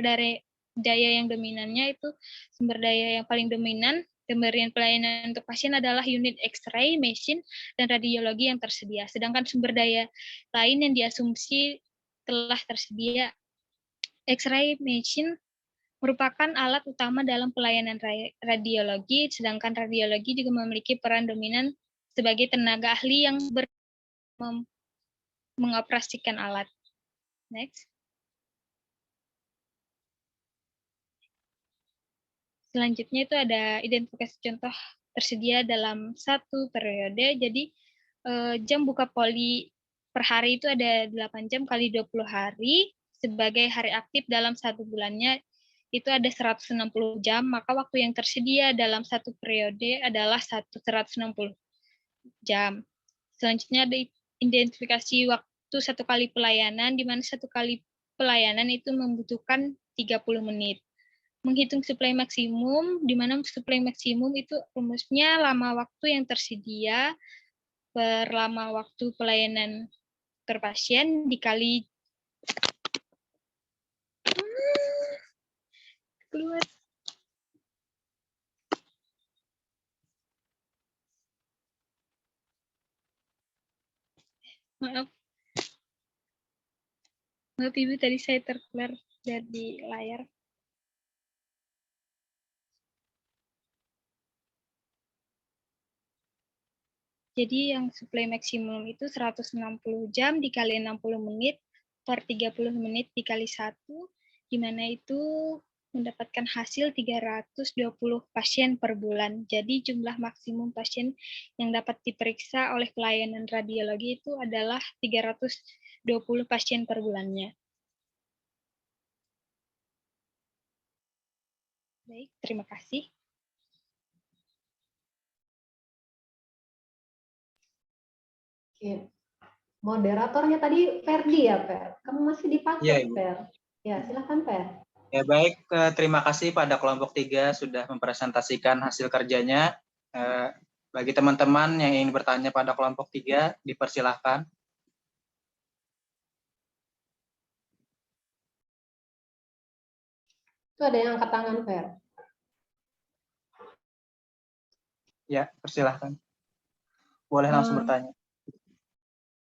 daya yang dominannya itu sumber daya yang paling dominan pemberian pelayanan untuk pasien adalah unit X-ray, mesin, dan radiologi yang tersedia. Sedangkan sumber daya lain yang diasumsi telah tersedia, X-ray machine merupakan alat utama dalam pelayanan radiologi, sedangkan radiologi juga memiliki peran dominan sebagai tenaga ahli yang mengoperasikan alat. Next. Selanjutnya itu ada identifikasi contoh tersedia dalam 1 periode. Jadi jam buka poli per hari itu ada 8 jam kali 20 hari. Sebagai hari aktif dalam 1 bulannya itu ada 160 jam. Maka waktu yang tersedia dalam 1 periode adalah 160 jam. Selanjutnya ada identifikasi waktu 1 kali pelayanan, di mana 1 kali pelayanan itu membutuhkan 30 menit. Menghitung supply maksimum, di mana supply maksimum itu rumusnya lama waktu yang tersedia per lama waktu pelayanan per pasien dikali Maaf. Maaf Ibu, tadi saya terkeluar dari layar. Jadi yang supply maksimum itu 160 jam dikali 60 menit per 30 menit dikali 1, di mana itu mendapatkan hasil 320 pasien per bulan. Jadi jumlah maksimum pasien yang dapat diperiksa oleh pelayanan radiologi itu adalah 320 pasien per bulannya. Baik, terima kasih. Oke. Moderatornya tadi Ferdi ya, Fer? Kamu masih dipakai, Iya, Ibu. Fer? Ya, silakan, Fer. Ya baik, terima kasih pada kelompok 3 sudah mempresentasikan hasil kerjanya. Bagi teman-teman yang ingin bertanya pada kelompok 3, dipersilahkan. Itu ada yang angkat tangan, Fer. Ya, persilahkan. Boleh langsung bertanya.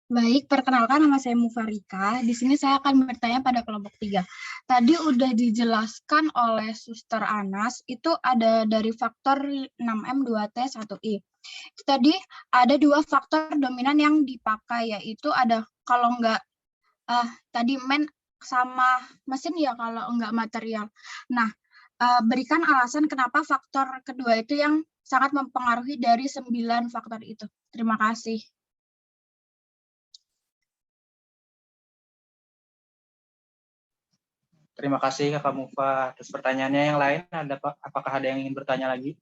Baik, perkenalkan nama saya Mufarika. Di sini saya akan bertanya pada kelompok 3. Tadi udah dijelaskan oleh Suster Anas, itu ada dari faktor 6M, 2T, 1I. Tadi ada 2 faktor dominan yang dipakai, yaitu ada kalau enggak, tadi men sama mesin ya kalau enggak material. Nah, berikan alasan kenapa faktor kedua itu yang sangat mempengaruhi dari 9 faktor itu. Terima kasih. Terima kasih Kakak Mufa atas pertanyaannya. Yang lain, apakah ada yang ingin bertanya lagi?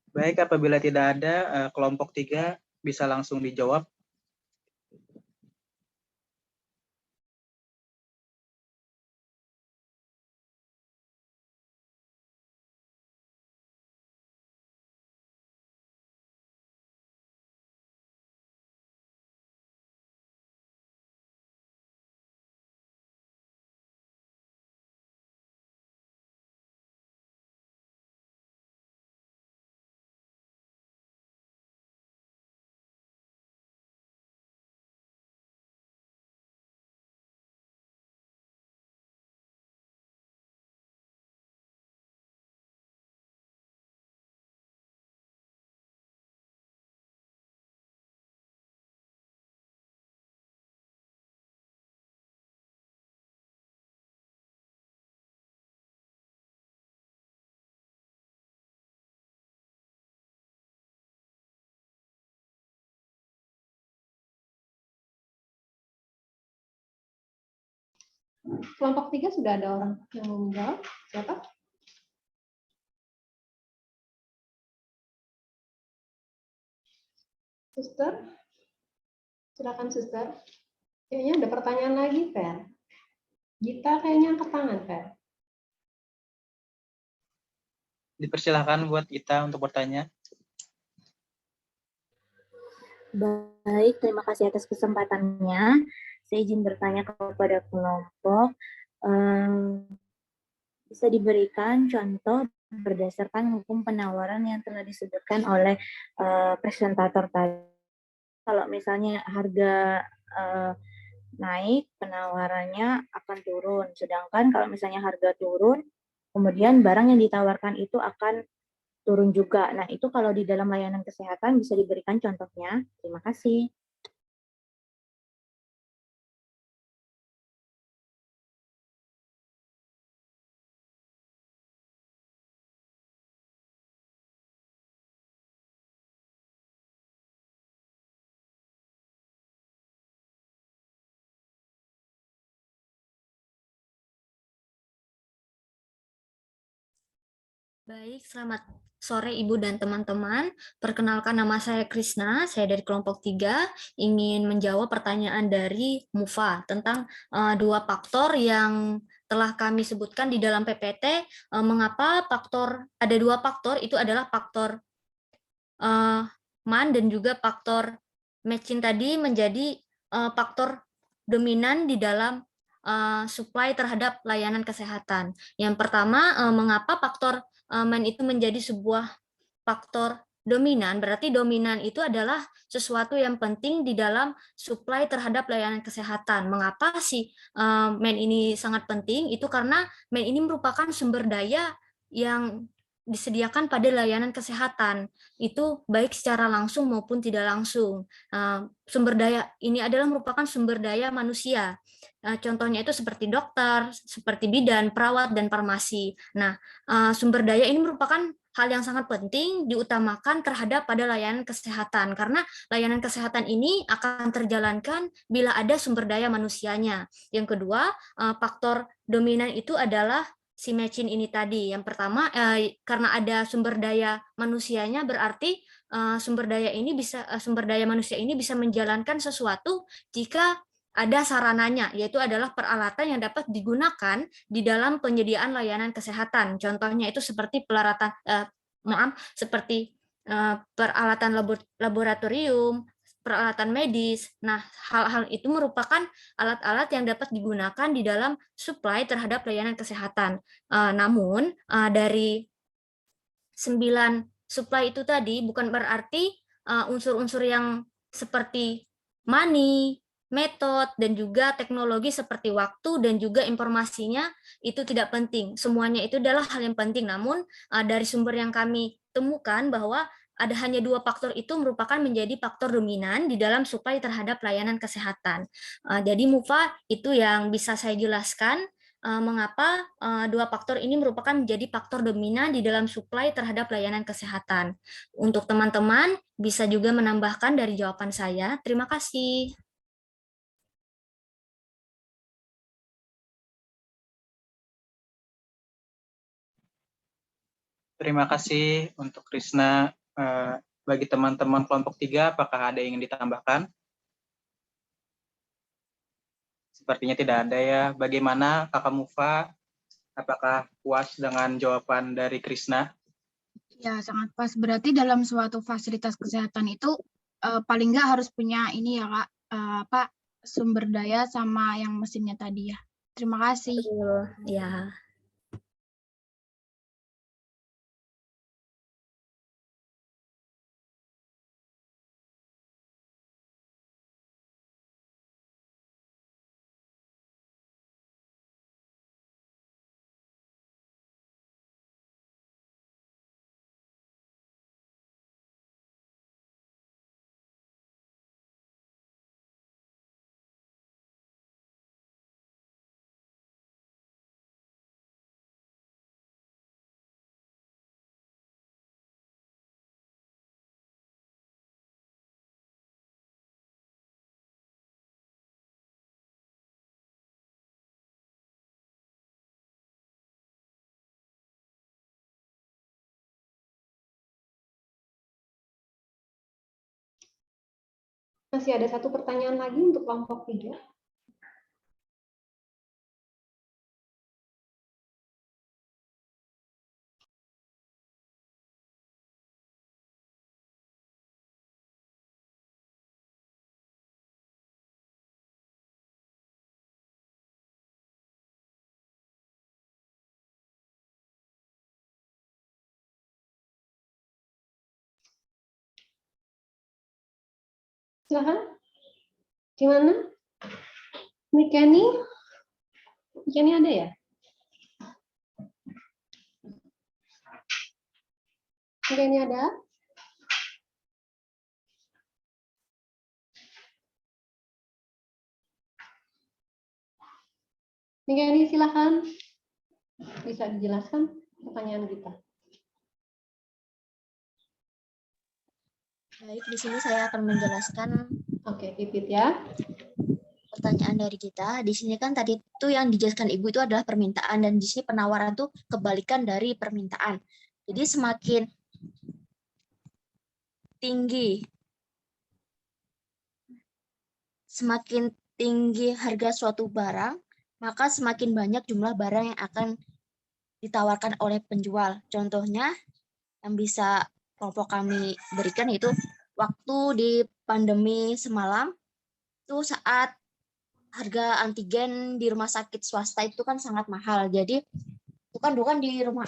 Baik, apabila tidak ada, kelompok 3 bisa langsung dijawab. Kelompok 3 sudah ada orang yang mau menjawab? Siapa? Suster? Silakan, Suster. Kayaknya ada pertanyaan lagi, Fer. Gita kayaknya angkat tangan, Fer. Dipersilahkan buat kita untuk bertanya. Baik, terima kasih atas kesempatannya. Saya izin bertanya kepada kelompok. Bisa diberikan contoh berdasarkan hukum penawaran yang telah disebutkan oleh presentator tadi. Kalau misalnya harga naik, penawarannya akan turun. Sedangkan kalau misalnya harga turun, kemudian barang yang ditawarkan itu akan turun juga. Nah, itu kalau di dalam layanan kesehatan bisa diberikan contohnya. Terima kasih. Baik, selamat sore Ibu dan teman-teman. Perkenalkan nama saya Krisna, saya dari kelompok 3, ingin menjawab pertanyaan dari Mufa tentang 2 faktor yang telah kami sebutkan di dalam PPT, mengapa ada 2 faktor, itu adalah faktor MAN dan juga faktor matching tadi menjadi faktor dominan di dalam supply terhadap layanan kesehatan. Yang pertama, mengapa faktor MAN itu menjadi sebuah faktor dominan, berarti dominan itu adalah sesuatu yang penting di dalam supply terhadap layanan kesehatan. Mengapa sih MAN ini sangat penting? Itu karena MAN ini merupakan sumber daya yang disediakan pada layanan kesehatan, itu baik secara langsung maupun tidak langsung. Sumber daya ini adalah merupakan sumber daya manusia. Contohnya itu seperti dokter, seperti bidan, perawat, dan farmasi. Nah, sumber daya ini merupakan hal yang sangat penting diutamakan terhadap pada layanan kesehatan, karena layanan kesehatan ini akan terjalankan bila ada sumber daya manusianya. Yang kedua, faktor dominan itu adalah si matching ini tadi. Yang pertama, karena ada sumber daya manusianya, berarti sumber daya manusia ini bisa menjalankan sesuatu jika ada sarananya, yaitu adalah peralatan yang dapat digunakan di dalam penyediaan layanan kesehatan. Contohnya itu seperti peralatan laboratorium, peralatan medis. Nah, hal-hal itu merupakan alat-alat yang dapat digunakan di dalam supply terhadap layanan kesehatan. Namun, dari 9 supply itu tadi bukan berarti unsur-unsur yang seperti money, metode, dan juga teknologi seperti waktu dan juga informasinya itu tidak penting. Semuanya itu adalah hal yang penting. Namun, dari sumber yang kami temukan bahwa ada hanya 2 faktor itu merupakan menjadi faktor dominan di dalam supply terhadap layanan kesehatan. Jadi MUFA itu yang bisa saya jelaskan mengapa 2 faktor ini merupakan menjadi faktor dominan di dalam supply terhadap layanan kesehatan. Untuk teman-teman bisa juga menambahkan dari jawaban saya. Terima kasih. Terima kasih untuk Krisna. Bagi teman-teman kelompok 3, apakah ada yang ingin ditambahkan? Sepertinya tidak ada ya. Bagaimana Kakak Mufa? Apakah puas dengan jawaban dari Krisna? Ya, sangat pas. Berarti dalam suatu fasilitas kesehatan itu paling nggak harus punya ini ya, Kak, sumber daya sama yang mesinnya tadi ya. Terima kasih. Ya. Masih ada 1 pertanyaan lagi untuk kelompok 3. Silahkan. Gimana? Mikeni ada ya? Mikeni ada? Mikeni silahkan. Bisa dijelaskan pertanyaan kita. Baik, di sini saya akan menjelaskan. Oke, Pipit ya. Pertanyaan dari kita. Di sini kan tadi itu yang dijelaskan Ibu itu adalah permintaan, dan di sini penawaran itu kebalikan dari permintaan. Jadi semakin tinggi harga suatu barang, maka semakin banyak jumlah barang yang akan ditawarkan oleh penjual. Contohnya yang bisa kelompok kami berikan itu waktu di pandemi semalam itu saat harga antigen di rumah sakit swasta itu kan sangat mahal. Jadi itu kan dulu kan di rumah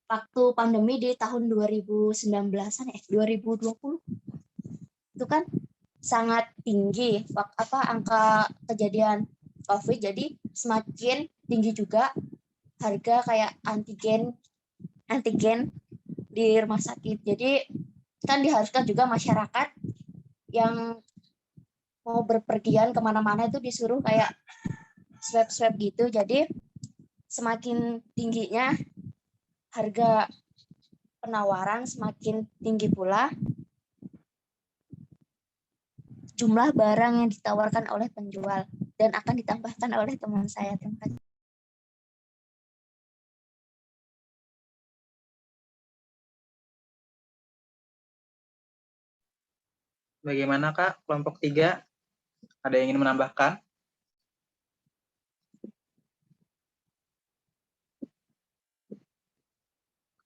waktu pandemi di tahun 2019-an 2020 itu kan sangat tinggi angka kejadian COVID. Jadi semakin tinggi juga harga kayak antigen di rumah sakit. Jadi kan diharuskan juga masyarakat yang mau berpergian kemana-mana itu disuruh kayak swab gitu. Jadi semakin tingginya harga penawaran, semakin tinggi pula jumlah barang yang ditawarkan oleh penjual dan akan ditambahkan oleh teman saya. Terima kasih. Bagaimana Kak, kelompok 3? Ada yang ingin menambahkan?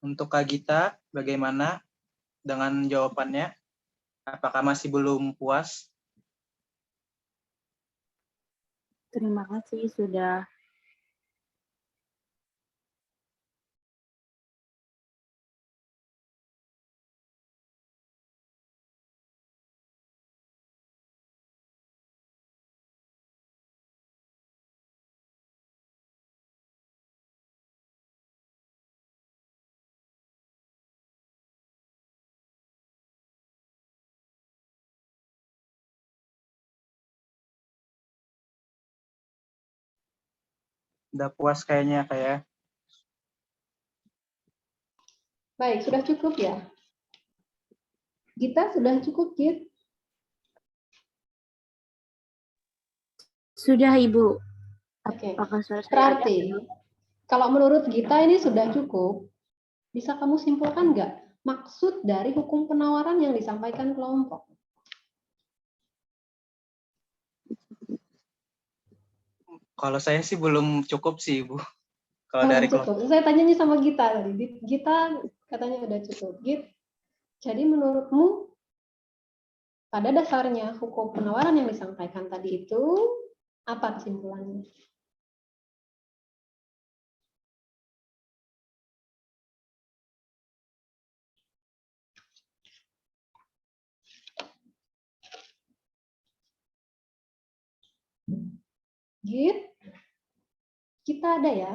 Untuk Kak Gita, bagaimana dengan jawabannya? Apakah masih belum puas? Terima kasih sudah Udah puas kayaknya kayak. Baik, sudah cukup ya? Gita, sudah cukup, Git? sudah Ibu. Oke. Apakah suara saya Berarti, ada? kalau menurut Gita ini sudah cukup, bisa kamu simpulkan nggak maksud dari hukum penawaran yang disampaikan kelompok? Kalau saya sih belum cukup sih, Ibu. Kalau Belum dari cukup. Saya tanyanya sama Gita tadi. Gita katanya udah cukup. Git, jadi menurutmu pada dasarnya hukum penawaran yang disampaikan tadi itu apa kesimpulannya? Git, kita ada ya?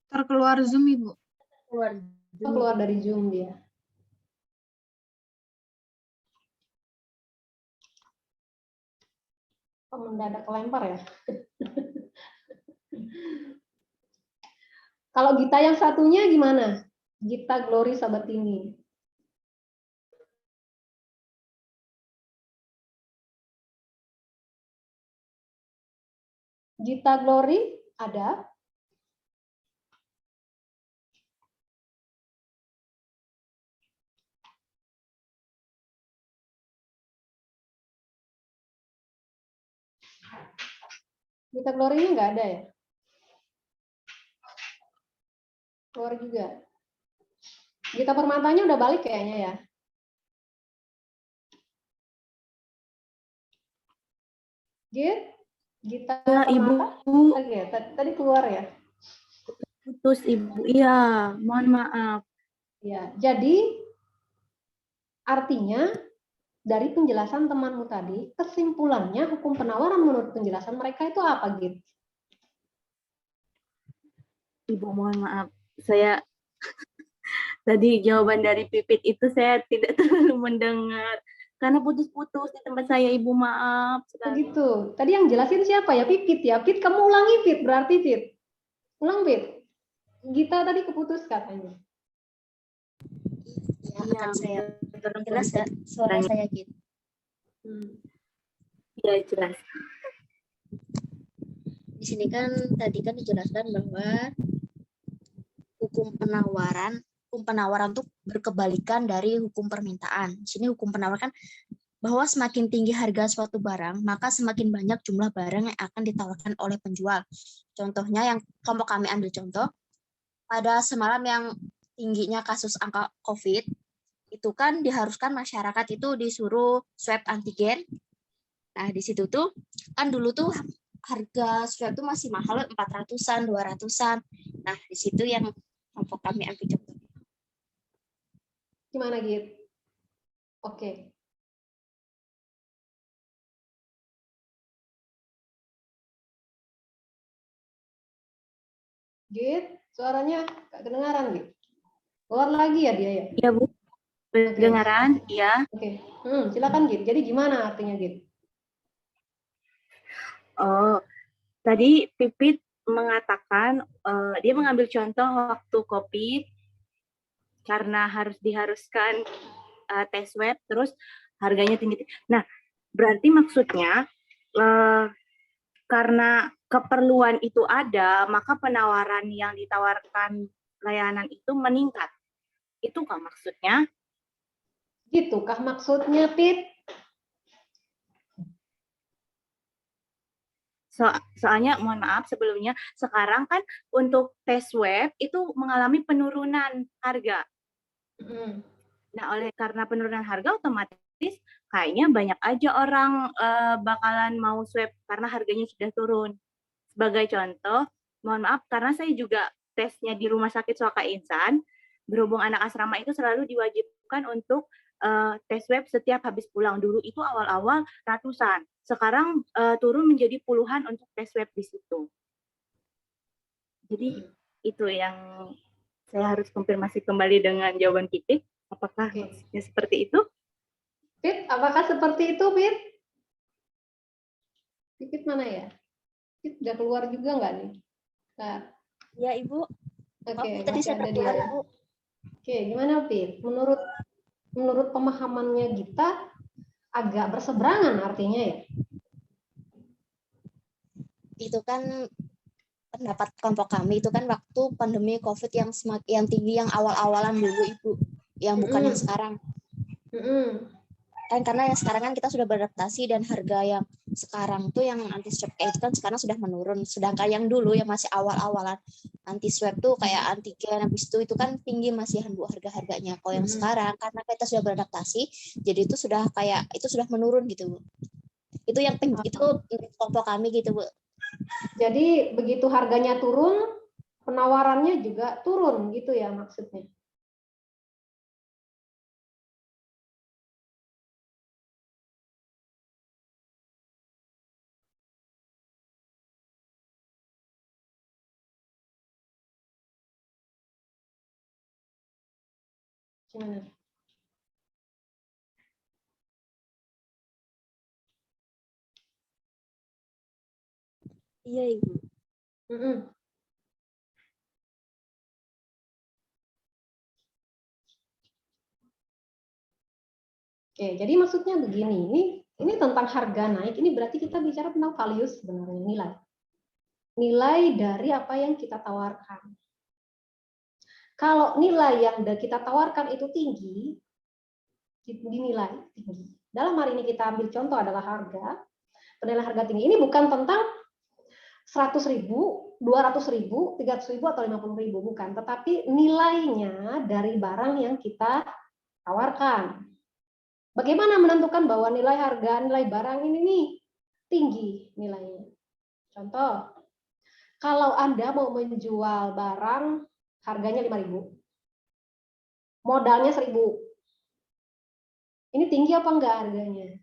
Terkeluar Zoom, Ibu. Keluar dari Zoom dia. Oh, mendadak kelempar ya? Kalau Gita yang satunya gimana? Gita Glory Sabatini. Gita Glory ada? Gita Glory-nya nggak ada ya? Keluar juga. Gita Permatanya udah balik kayaknya ya? Git? Gita Ya, Ibu. Permata? Oke, tadi keluar ya? Putus Ibu. Iya, mohon maaf. Ya, jadi artinya dari penjelasan temanmu tadi, kesimpulannya hukum penawaran menurut penjelasan mereka itu apa, Git? Ibu mohon maaf. Saya tadi jawaban dari Pipit itu saya tidak terlalu mendengar. Karena putus-putus di tempat saya, Ibu, maaf. Begitu. Tadi yang jelasin siapa ya? Pipit ya? Pit, kamu ulangi, Pit. Berarti, Pit. Ulang, Pit. Gita tadi keputus katanya. Ya, akan saya jelas ya suara saya gitu. Ya, jelas. Di sini kan tadi kan dijelaskan bahwa hukum penawaran itu berkebalikan dari hukum permintaan. Di sini hukum penawaran kan bahwa semakin tinggi harga suatu barang, maka semakin banyak jumlah barang yang akan ditawarkan oleh penjual. Contohnya yang kelompok kami ambil contoh, pada semalam yang tingginya kasus angka COVID, itu kan diharuskan masyarakat itu disuruh swab antigen. Nah, di situ tuh, kan dulu tuh harga swab tuh masih mahal, 400-an, 200-an. Nah, di situ yang kelompok kami ambil contoh. Gimana, Git? Oke. Git, suaranya nggak kedengaran, Git. Keluar lagi ya dia ya? Iya, Bu. Kedengaran, iya. Oke. Silakan, Git. Jadi gimana artinya, Git? Oh, tadi Pipit mengatakan dia mengambil contoh waktu COVID karena diharuskan tes swab, terus harganya tinggi. Nah, berarti maksudnya karena keperluan itu ada, maka penawaran yang ditawarkan layanan itu meningkat. Itukah maksudnya? Gitukah maksudnya, Pit? Soalnya, mohon maaf sebelumnya, sekarang kan untuk tes swab itu mengalami penurunan harga. Nah, karena penurunan harga otomatis kayaknya banyak aja orang bakalan mau swab karena harganya sudah turun. Sebagai contoh, mohon maaf karena saya juga tesnya di Rumah Sakit Suaka Insan, berhubung anak asrama itu selalu diwajibkan untuk tes swab setiap habis pulang. Dulu itu awal-awal ratusan, sekarang turun menjadi puluhan untuk tes swab di situ. Jadi itu yang saya harus konfirmasi kembali dengan jawaban Pipit. Apakah maksudnya seperti itu? Pit, apakah seperti itu, Pit? Pipit mana ya? Pit udah keluar juga nggak nih? Nah. Ya, Ibu. Oke, tadi masih saya ada keluar, dia. Ibu. Oke, gimana, Pit? Menurut pemahamannya kita agak berseberangan artinya ya? Itu kan pendapat kelompok kami itu kan waktu pandemi COVID yang tinggi yang awal-awalan dulu, Ibu, yang bukan yang sekarang. Kan karena yang sekarang kan kita sudah beradaptasi dan harga yang sekarang tuh yang anti swab itu kan sekarang sudah menurun, sedangkan yang dulu yang masih awal-awalan anti swab tuh kayak antigen habis itu kan tinggi masih harga-harganya. Kalau yang sekarang karena kita sudah beradaptasi, jadi itu sudah menurun gitu, Bu. Itu yang itu kelompok kami gitu, Bu. Jadi begitu harganya turun, penawarannya juga turun gitu ya maksudnya. Gimana? Iya, Ibu. Oke, jadi maksudnya begini, ini tentang harga naik, ini berarti kita bicara tentang values sebenarnya, nilai. Nilai dari apa yang kita tawarkan. Kalau nilai yang kita tawarkan itu tinggi, dinilai tinggi. Dalam hari ini kita ambil contoh adalah harga, penilaian harga tinggi. Ini bukan tentang 100.000, 200.000, 300.000 atau 50.000, bukan. Tetapi nilainya dari barang yang kita tawarkan. Bagaimana menentukan bahwa nilai harga, nilai barang ini nih tinggi nilainya? Contoh, kalau Anda mau menjual barang harganya 5.000, modalnya 1.000. Ini tinggi apa enggak harganya?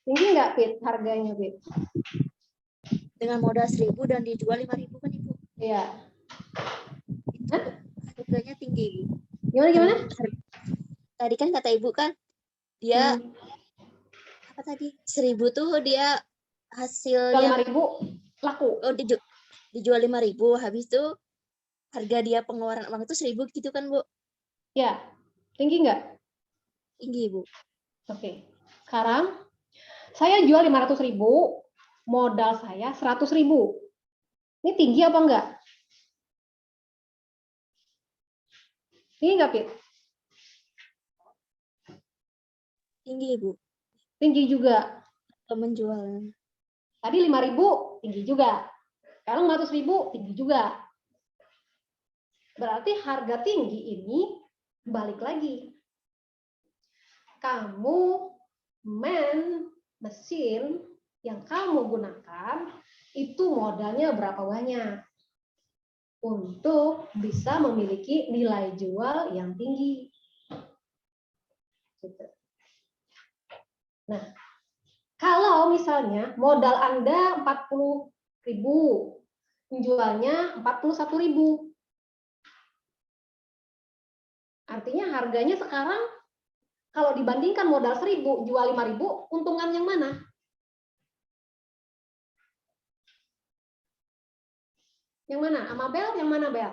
Tinggi enggak, Pit, harganya, Pit? Dengan modal 1.000 dan dijual 5.000 kan, Ibu? Iya. Harganya tinggi, Ibu. Gimana? Tadi kan kata Ibu kan, dia apa tadi? 1.000 tuh dia hasilnya 5.000 laku. Oh, dijual 5.000, habis itu harga dia pengeluaran uang itu 1.000 gitu kan, Bu? Ya. Tinggi enggak? Tinggi, Bu. Oke. Sekarang saya jual 500.000, modal saya 100.000. Ini tinggi apa enggak? Tinggi enggak, Pit? Tinggi, Bu. Tinggi juga. Menjualnya. Tadi 5.000 tinggi juga. Sekarang 400.000 tinggi juga. Berarti harga tinggi ini balik lagi. Kamu mesin yang kamu gunakan itu modalnya berapa banyak untuk bisa memiliki nilai jual yang tinggi. Gitu. Nah, kalau misalnya modal Anda 40.000, menjualnya 41.000. Artinya harganya sekarang kalau dibandingkan modal 1.000, jual 5.000, untungan yang mana? Yang mana? Sama Bel, yang mana Bel?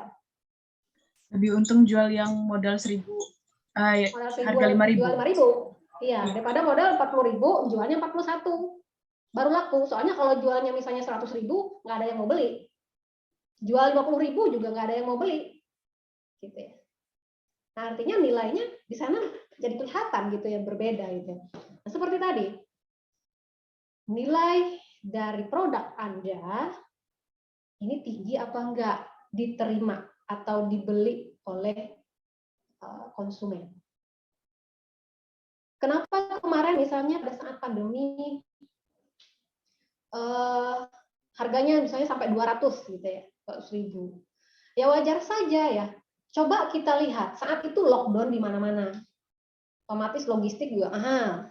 Lebih untung jual yang modal 1.000, Modal 1.000, harga 5.000. jual 5.000. Iya, daripada modal 40.000, jualnya 41. Baru laku. Soalnya kalau jualnya misalnya 100.000, nggak ada yang mau beli. Jual 50.000 juga nggak ada yang mau beli. Gitu ya. Nah, artinya nilainya di sana jadi kelihatan gitu ya, berbeda gitu. Nah, seperti tadi. Nilai dari produk Anda ini tinggi apa enggak diterima atau dibeli oleh konsumen. Kenapa kemarin misalnya pada saat pandemi harganya misalnya sampai 200 gitu ya, 1.000. Ya wajar saja ya. Coba kita lihat saat itu lockdown di mana-mana. Otomatis logistik juga mahal.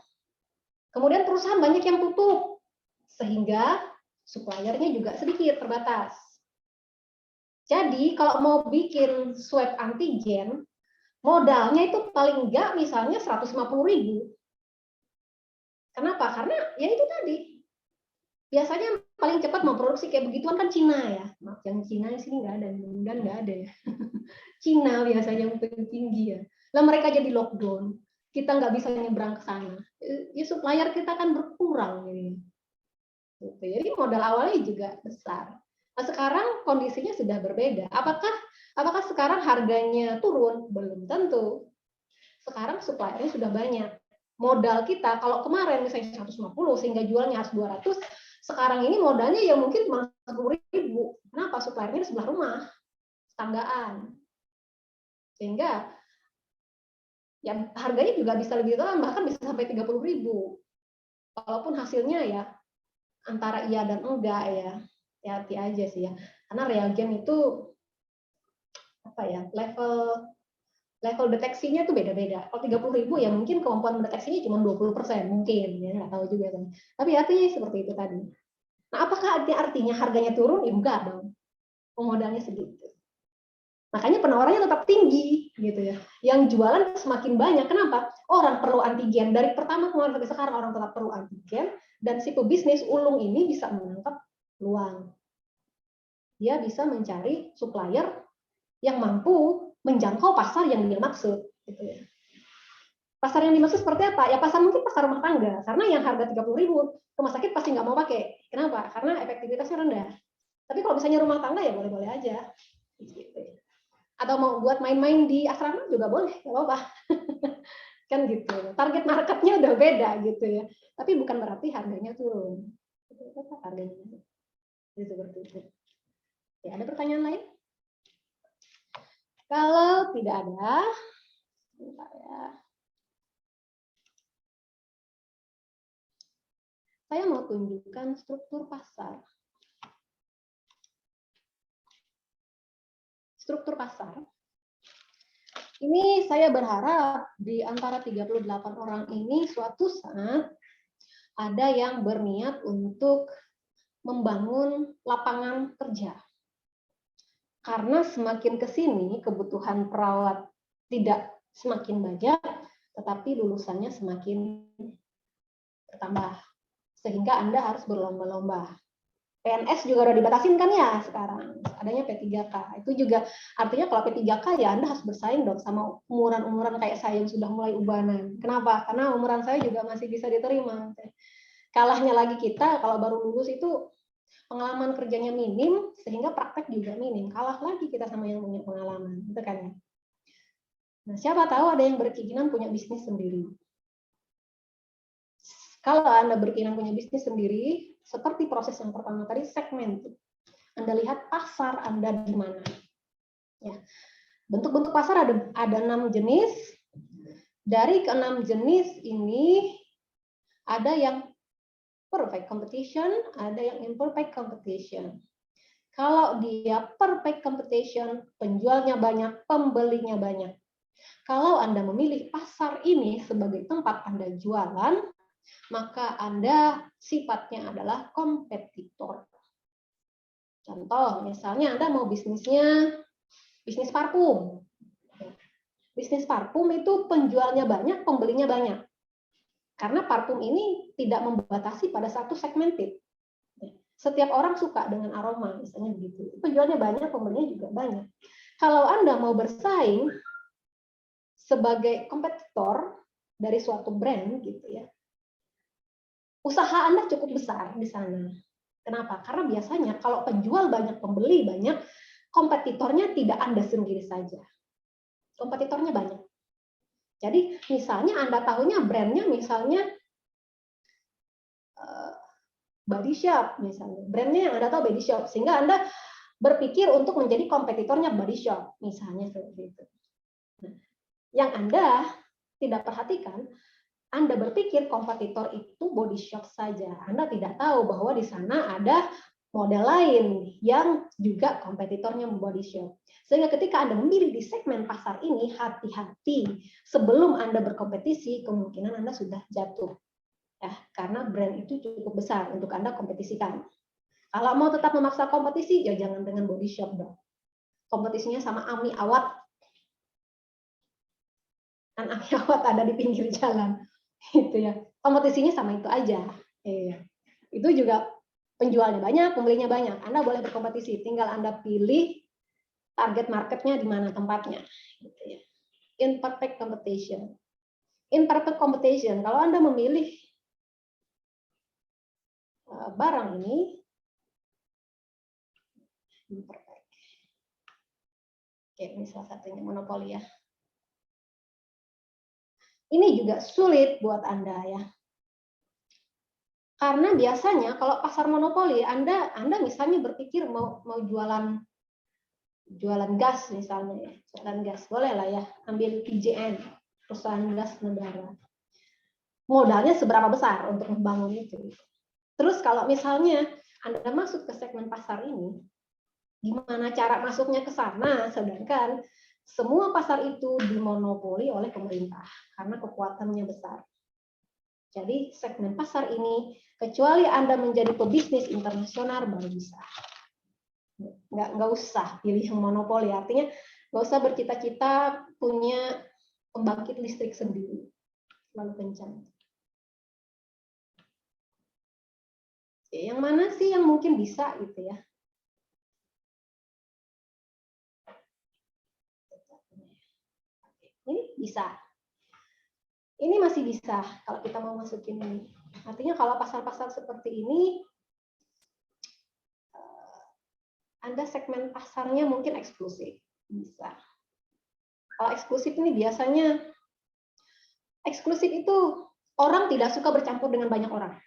Kemudian perusahaan banyak yang tutup sehingga suppliernya juga sedikit terbatas. Jadi kalau mau bikin swab antigen, modalnya itu paling enggak misalnya 150.000. Kenapa? Karena ya itu tadi. Biasanya paling cepat memproduksi kayak begituan kan Cina ya. Maaf, yang Cina di sini nggak ada, mudah-mudahan nggak ada ya. Cina biasanya yang paling tinggi ya. Lah mereka jadi lockdown, kita nggak bisa nyebrang ke sana. Ya supplier kita kan berkurang gitu. Jadi modal awalnya juga besar. Nah, sekarang kondisinya sudah berbeda. Apakah sekarang harganya turun? Belum tentu. Sekarang suppliernya sudah banyak. Modal kita kalau kemarin misalnya 150 sehingga jualnya harus 200, sekarang ini modalnya ya mungkin cuma 10.000. Kenapa? Suppliernya di sebelah rumah, tetanggaan. Sehingga ya harganya juga bisa lebih turun, bahkan bisa sampai 30.000. Walaupun hasilnya ya antara iya dan enggak ya. Hati-hati aja sih ya. Karena reagen itu apa ya? Level deteksinya tuh beda-beda. Kalau 30.000 ya mungkin kemampuan mendeteksinya cuma 20% mungkin, ya nggak tahu juga kan. Tapi artinya seperti itu tadi. Nah, apakah artinya harganya turun? Ya enggak dong. Modalnya segitu. Makanya penawarannya tetap tinggi gitu ya. Yang jualan semakin banyak. Kenapa? Orang perlu antigen. Dari pertama kemarin sampai sekarang orang tetap perlu antigen, dan si pebisnis ulung ini bisa menangkap peluang. Dia bisa mencari supplier yang mampu menjangkau pasar yang dia maksud, gitu ya. Pasar yang dimaksud seperti apa? Ya pasar mungkin pasar rumah tangga, karena yang harga 30.000 rumah sakit pasti nggak mau pakai. Kenapa? Karena efektivitasnya rendah. Tapi kalau misalnya rumah tangga ya boleh-boleh aja. Gitu. Atau mau buat main-main di asrama juga boleh, nggak apa-apa. Kan gitu. Target marketnya udah beda gitu ya. Tapi bukan berarti harganya turun. Tetap harganya. Jadi seperti itu. Ya, ada pertanyaan lain? Kalau tidak ada, bentar ya. Saya mau tunjukkan struktur pasar. Struktur pasar. Ini saya berharap di antara 38 orang ini suatu saat ada yang berniat untuk membangun lapangan kerja. Karena semakin ke sini kebutuhan perawat tidak semakin banyak, tetapi lulusannya semakin bertambah. Sehingga Anda harus berlomba-lomba. PNS juga udah dibatasin kan ya sekarang. Adanya P3K. Itu juga artinya kalau P3K ya Anda harus bersaing dong sama umuran-umuran kayak saya yang sudah mulai ubanan. Kenapa? Karena umuran saya juga masih bisa diterima. Kalahnya lagi kita kalau baru lulus itu pengalaman kerjanya minim, sehingga praktek juga minim. Kalah lagi kita sama yang punya pengalaman. Gitu kan ya. Nah, siapa tahu ada yang berkeinginan punya bisnis sendiri. Kalau Anda berkeinginan punya bisnis sendiri, seperti proses yang pertama tadi, segmen. Anda lihat pasar Anda di mana. Ya. Bentuk-bentuk pasar ada 6 jenis. Dari ke-6 jenis ini, ada yang perfect competition, ada yang imperfect competition. Kalau dia perfect competition, penjualnya banyak, pembelinya banyak. Kalau Anda memilih pasar ini sebagai tempat Anda jualan, maka Anda sifatnya adalah kompetitor. Contoh, misalnya Anda mau bisnis parfum. Bisnis parfum itu penjualnya banyak, pembelinya banyak. Karena parfum ini tidak membatasi pada satu segmented. Setiap orang suka dengan aroma, misalnya begitu. Penjualnya banyak, pembelinya juga banyak. Kalau Anda mau bersaing sebagai kompetitor dari suatu brand, gitu ya, usaha Anda cukup besar di sana. Kenapa? Karena biasanya kalau penjual banyak, pembeli banyak, kompetitornya tidak Anda sendiri saja. Kompetitornya banyak. Jadi misalnya Anda tahunya brandnya misalnya Body Shop misalnya. Brandnya yang Anda tahu Body Shop, sehingga Anda berpikir untuk menjadi kompetitornya Body Shop, misalnya seperti itu. Nah, yang Anda tidak perhatikan, Anda berpikir kompetitor itu Body Shop saja. Anda tidak tahu bahwa di sana ada model lain yang juga kompetitornya Body Shop. Sehingga ketika Anda memilih di segmen pasar ini, hati-hati. Sebelum Anda berkompetisi, kemungkinan Anda sudah jatuh. Ya, karena brand itu cukup besar untuk Anda kompetisikan. Kalau mau tetap memaksa kompetisi, ya jangan dengan Body Shop dong. Kompetisinya sama Ami Awat. Kan Ami Awat ada di pinggir jalan. Gitu ya. Kompetisinya sama itu aja. Itu juga penjualnya banyak, pembelinya banyak. Anda boleh berkompetisi, tinggal Anda pilih target marketnya di mana tempatnya. Gitu ya. Imperfect competition. Imperfect competition, kalau Anda memilih barang ini, imperfect. Oke, ini salah satunya monopoli ya. Ini juga sulit buat Anda ya. Karena biasanya kalau pasar monopoli, Anda misalnya berpikir mau jualan gas misalnya ya, jualan gas boleh lah ya, ambil PJN, perusahaan gas negara. Modalnya seberapa besar untuk membangun itu? Terus kalau misalnya Anda masuk ke segmen pasar ini, gimana cara masuknya ke sana? Sedangkan semua pasar itu dimonopoli oleh pemerintah karena kekuatannya besar. Jadi segmen pasar ini, kecuali Anda menjadi pebisnis internasional baru bisa. Nggak usah pilih yang monopoli, artinya nggak usah bercita-cita punya pembangkit listrik sendiri, terlalu kencang. Yang mana sih yang mungkin bisa gitu ya? Ini bisa. Ini masih bisa kalau kita mau masukin ini. Artinya kalau pasar-pasar seperti ini, Anda segmen pasarnya mungkin eksklusif. Bisa. Kalau eksklusif ini biasanya, eksklusif itu orang tidak suka bercampur dengan banyak orang.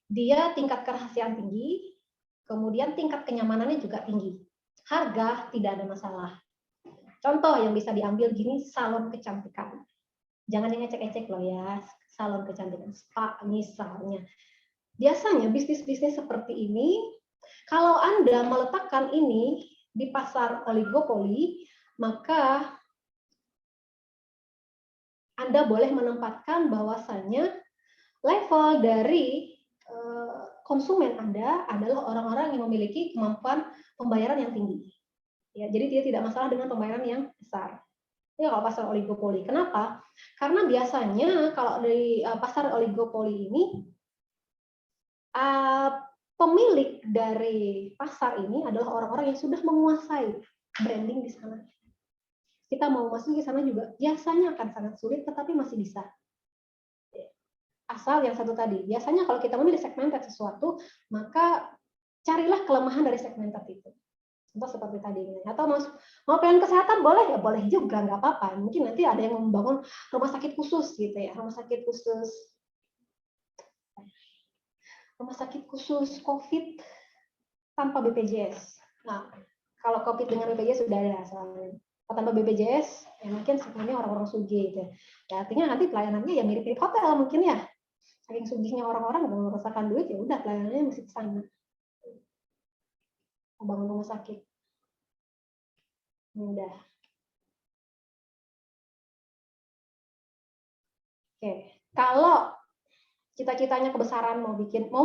Dia tingkat kerahasiaan tinggi, kemudian tingkat kenyamanannya juga tinggi. Harga tidak ada masalah. Contoh yang bisa diambil gini, salon kecantikan. Jangan yang ecek-ecek loh ya, salon kecantikan, spa misalnya. Biasanya bisnis-bisnis seperti ini, kalau Anda meletakkan ini di pasar oligopoli, maka Anda boleh menempatkan bahwasannya level dari konsumen Anda adalah orang-orang yang memiliki kemampuan pembayaran yang tinggi. Ya, jadi dia tidak masalah dengan pembayaran yang besar. Ini kalau pasar oligopoli. Kenapa? Karena biasanya kalau dari pasar oligopoli ini, pemilik dari pasar ini adalah orang-orang yang sudah menguasai branding di sana. Kita mau masuk ke sana juga biasanya akan sangat sulit, tetapi masih bisa. Asal yang satu tadi, biasanya kalau kita memilih segmented sesuatu, maka carilah kelemahan dari segmented itu. Contoh seperti tadi. Atau mau pelayanan kesehatan boleh ya, boleh juga, nggak apa-apa. Mungkin nanti ada yang membangun rumah sakit khusus gitu ya, rumah sakit khusus rumah sakit khusus COVID tanpa BPJS. Nah, kalau COVID dengan BPJS sudah ada soalnya. Kalau tanpa BPJS, ya mungkin sebenarnya orang-orang sugih gitu. Ya, artinya nanti pelayanannya ya mirip-mirip hotel mungkin ya. Saking sugihnya orang-orang nggak merasakan duit, ya udah pelayanannya mesti ke sana. Bangun rumah sakit. Udah. Oke, kalau cita-citanya kebesaran mau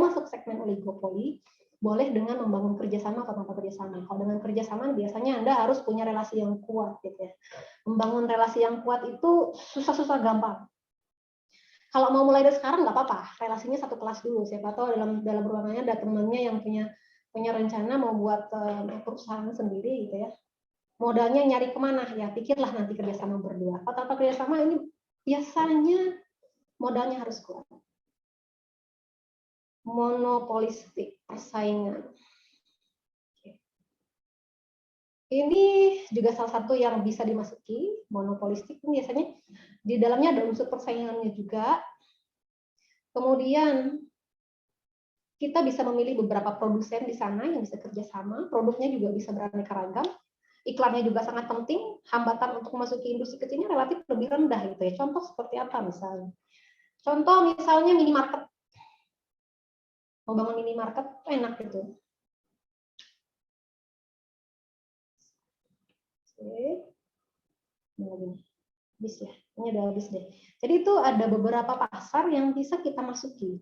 masuk segmen oligopoli, boleh dengan membangun kerjasama atau tanpa kerjasama. Kalau dengan kerjasama biasanya Anda harus punya relasi yang kuat, gitu ya. Membangun relasi yang kuat itu susah-susah gampang. Kalau mau mulai dari sekarang nggak apa-apa, relasinya satu kelas dulu. Siapa tahu dalam ruangannya ada temannya yang punya rencana mau buat perusahaan sendiri, gitu ya. Modalnya nyari kemana? Ya pikirlah nanti kerjasama berdua. Kalau tanpa kerjasama ini biasanya modalnya harus kuat. Monopolistik persaingan. Ini juga salah satu yang bisa dimasuki. Monopolistik biasanya di dalamnya ada unsur persaingannya juga. Kemudian kita bisa memilih beberapa produsen di sana yang bisa kerjasama. Produknya juga bisa beraneka ragam. Iklannya juga sangat penting. Hambatan untuk memasuki industri kecilnya relatif lebih rendah gitu ya. Contoh seperti apa misalnya? Contoh misalnya minimarket. Membangun minimarket enak gitu. Oke. Habis ya. Ini udah habis deh. Jadi itu ada beberapa pasar yang bisa kita masuki.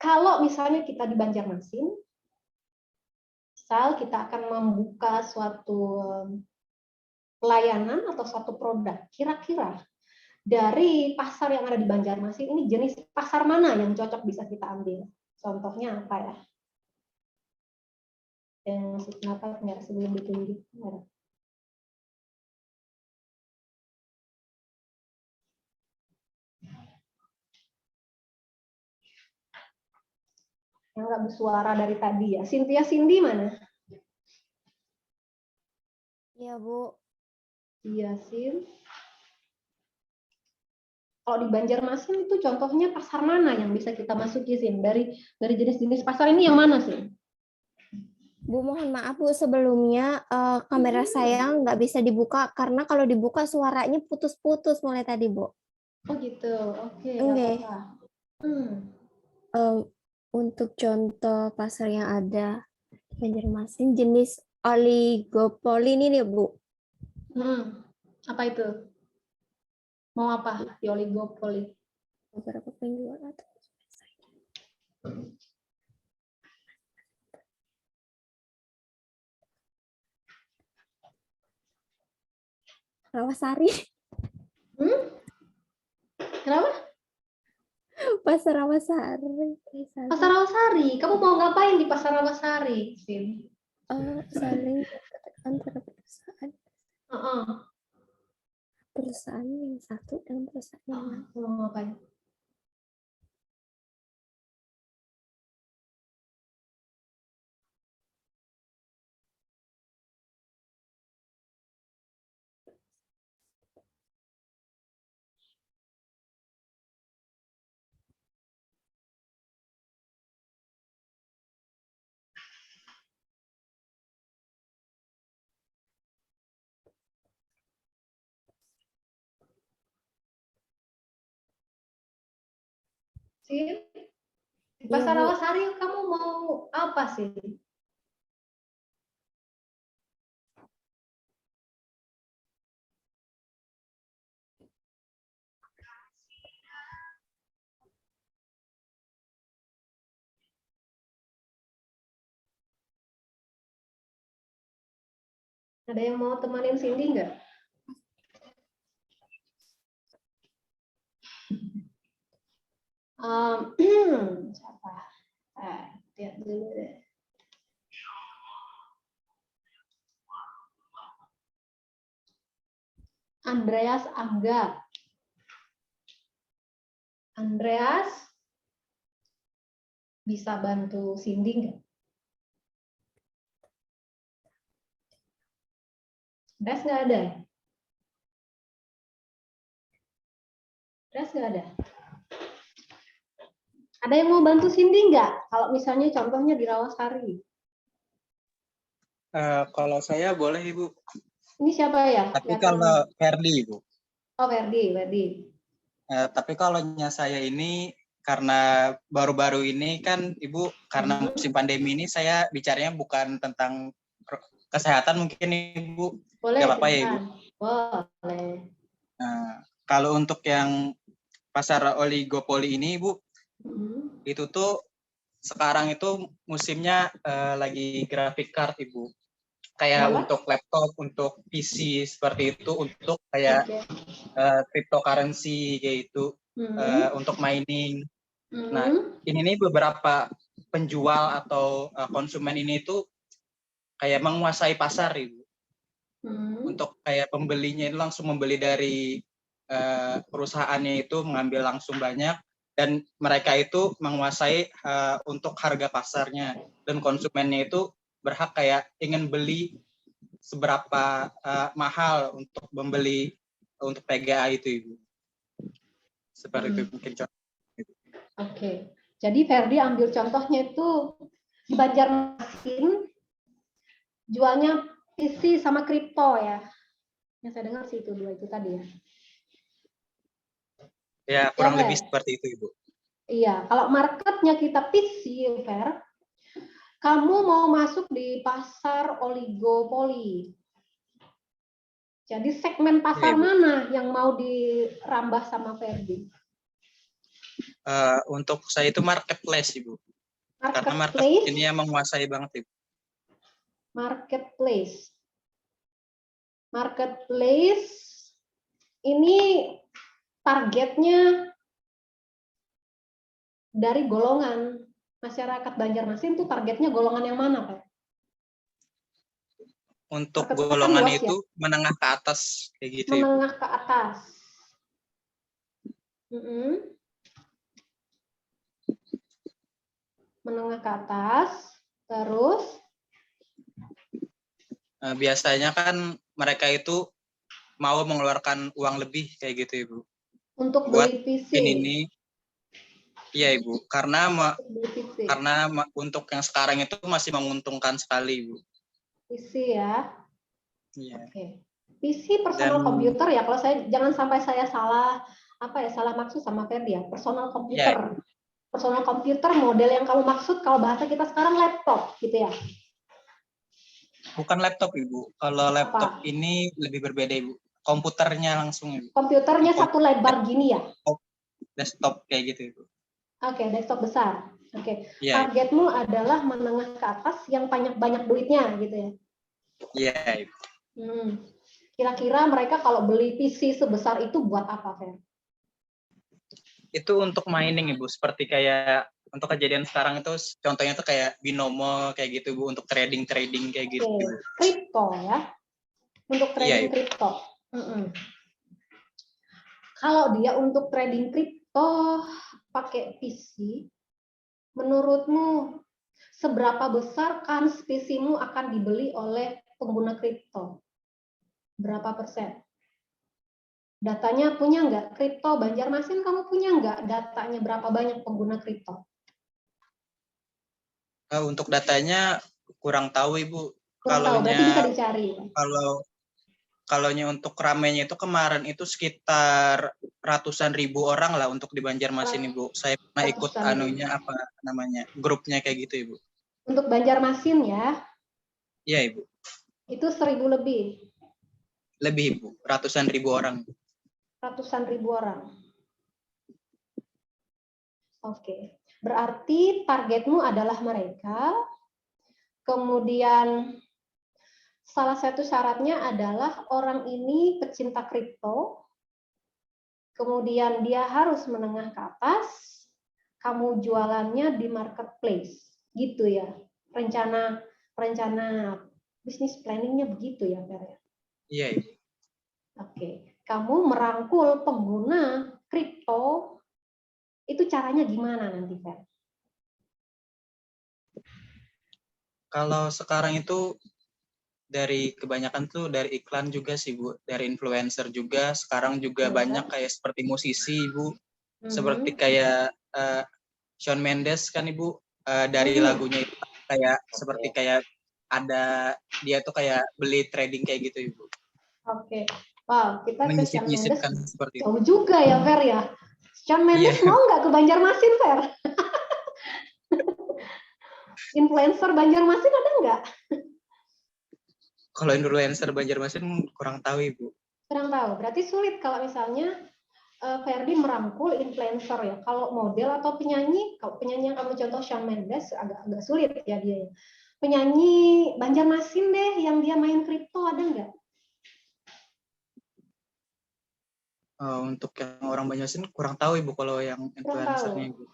Kalau misalnya kita di Banjarmasin, misal kita akan membuka suatu pelayanan atau suatu produk, kira-kira dari pasar yang ada di Banjarmasin ini jenis pasar mana yang cocok bisa kita ambil? Contohnya apa ya? Yang masih kenapa nggak sebelum ditunjuk? Yang nggak bersuara dari tadi ya. Cynthia Cindy mana? Iya, Bu. Iya, Sin. Kalau di Banjarmasin itu contohnya pasar mana yang bisa kita masuki, Sin? Dari jenis-jenis pasar ini yang mana, Sin? Bu, mohon maaf Bu, sebelumnya kamera saya nggak bisa dibuka karena kalau dibuka suaranya putus-putus mulai tadi, Bu. Oh gitu, oke. Oke. apa-apa. Untuk contoh pasar yang ada Banjarmasin jenis oligopoli ini nih, Bu. Apa itu? Mau apa di oligopoli? Beberapa penjual atau Rawasari. Kenapa? Pasar Rawasari. Pasar Rawasari. Kamu mau ngapain di Pasar Rawasari, Sin? Saling antara perusahaan. Perusahaan yang satu dengan perusahaan yang lain. Mau ngapain? Sin? Di Pasar Rawasari kamu mau apa sih? Ada yang mau temanin Cindy nggak? Siapa? Lihat dulu deh. Andreas Angga. Andreas bisa bantu Cindy nggak? Andreas nggak ada? Andreas nggak ada? Ada yang mau bantu Cindy nggak? Kalau misalnya contohnya di Rawasari. Kalau saya boleh Ibu. Ini siapa ya? Tapi Lihat kalau namanya. Ferdi Ibu. Oh, Verdi. Tapi kalau saya ini karena baru-baru ini kan Ibu, karena musim pandemi ini saya bicaranya bukan tentang kesehatan mungkin Ibu. Boleh, Nggak apa-apa ya Ibu. silakan. Boleh. Kalau untuk yang pasar oligopoli ini Ibu, itu tuh sekarang itu musimnya lagi graphic card Ibu. Kayak untuk laptop, untuk PC seperti itu, untuk kayak cryptocurrency gitu, untuk mining. Nah, ini nih beberapa penjual atau konsumen ini itu kayak menguasai pasar Ibu. Untuk kayak pembelinya itu langsung membeli dari perusahaannya itu, mengambil langsung banyak, dan mereka itu menguasai untuk harga pasarnya, dan konsumennya itu berhak kayak ingin beli seberapa mahal untuk membeli untuk PGA itu Ibu. Seperti itu mungkin contoh. Oke. Jadi Ferdi ambil contohnya itu di Banjarmasin jualnya PC sama kripto ya. Yang saya dengar sih itu dua itu tadi ya. Ya, kurang lebih seperti itu Ibu. Iya, kalau marketnya kita PC, Fer, kamu mau masuk di pasar oligopoli. Jadi segmen pasar mana yang mau dirambah sama Ferdi? Untuk saya itu marketplace Ibu. Karena market ini yang menguasai banget Ibu. Marketplace ini targetnya dari golongan masyarakat Banjarmasin itu targetnya golongan yang mana, Pak? Untuk golongan itu ya? Menengah ke atas kayak gitu. Menengah ke atas. Menengah ke atas, terus biasanya kan mereka itu mau mengeluarkan uang lebih kayak gitu Ibu. Untuk buat beli PC. Ini iya Ibu, karena untuk yang sekarang itu masih menguntungkan sekali Ibu. PC ya. Iya. Oke. PC personal komputer ya. Kalau saya jangan sampai saya salah salah maksud sama Ferdi ya. Personal komputer. Yeah. Personal komputer model yang kamu maksud kalau bahasa kita sekarang laptop gitu ya. Bukan laptop Ibu. Kalau laptop ini lebih berbeda Ibu. Komputernya langsung Ibu. Komputernya satu lebar gini ya. Desktop kayak gitu Ibu. Oke, desktop besar. Oke. Yeah. Targetmu adalah menengah ke atas yang banyak duitnya gitu ya. Iya Ibu. Kira-kira mereka kalau beli PC sebesar itu buat apa, Fer? Itu untuk mining Ibu, seperti kayak untuk kejadian sekarang itu contohnya tuh kayak binomo kayak gitu Bu, untuk trading kayak gitu. Kripto ya. Untuk trading kripto. Kalau dia untuk trading kripto pakai PC, menurutmu seberapa besar kans PC-mu akan dibeli oleh pengguna kripto? Berapa persen? Datanya punya nggak? Kripto Banjarmasin kamu punya nggak datanya berapa banyak pengguna kripto? Untuk datanya kurang tahu Ibu. Berarti bisa dicari. Kalaunya untuk ramainya itu kemarin itu sekitar ratusan ribu orang lah untuk di Banjarmasin Ibu. Saya pernah ikut grupnya kayak gitu Ibu. Untuk Banjarmasin ya? Iya Ibu. Itu 1.000 lebih. Lebih Ibu, ratusan ribu orang. Ratusan ribu orang. Oke. Berarti targetmu adalah mereka. Kemudian salah satu syaratnya adalah orang ini pecinta kripto. Kemudian dia harus menengah ke atas. Kamu jualannya di marketplace. Gitu ya. Rencana bisnis planningnya begitu ya, Fer? Iya, Ibu. Oke. Kamu merangkul pengguna kripto, itu caranya gimana nanti, Fer? Kalau sekarang itu dari kebanyakan tuh dari iklan juga sih Bu, dari influencer juga. Sekarang juga banyak kayak seperti musisi Ibu, seperti kayak Shawn Mendes kan Ibu, dari lagunya itu kayak seperti kayak ada dia tuh kayak beli trading kayak gitu Ibu. Oke. Wow, kita ke Shawn Mendes Menyisip-nyisipkan seperti itu. jauh juga ya, Fer ya. Shawn Mendes mau nggak ke Banjarmasin, Fer? Influencer Banjarmasin ada nggak? Kalau influencer Banjarmasin kurang tahu Ibu. Kurang tahu. Berarti sulit kalau misalnya Ferdi merangkul influencer ya. Kalau model atau penyanyi, kalau penyanyi yang kamu contoh Shawn Mendes agak sulit ya dia. Penyanyi Banjarmasin deh yang dia main kripto ada nggak? Untuk yang orang Banjarmasin kurang tahu Ibu kalau yang influencernya Ibu.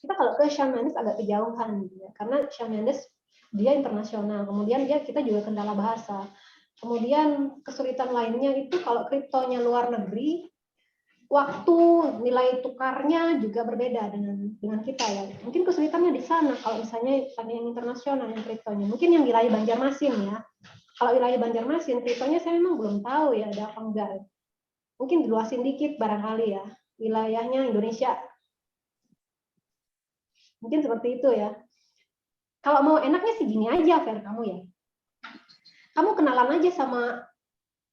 Kita kalau ke Shawn Mendes agak kejauhan gitu ya. Karena Shawn Mendes dia internasional. Kemudian kita juga kendala bahasa. Kemudian kesulitan lainnya itu kalau kriptonya luar negeri, waktu nilai tukarnya juga berbeda dengan kita ya. Mungkin kesulitannya di sana kalau misalnya yang internasional yang kriptonya. Mungkin yang wilayah Banjarmasin ya. Kalau wilayah Banjarmasin kriptonya saya memang belum tahu ya ada apa enggak. Mungkin diluasin dikit barangkali ya. Wilayahnya Indonesia. Mungkin seperti itu ya. Kalau mau enaknya sih gini aja Fer kamu ya. Kamu kenalan aja sama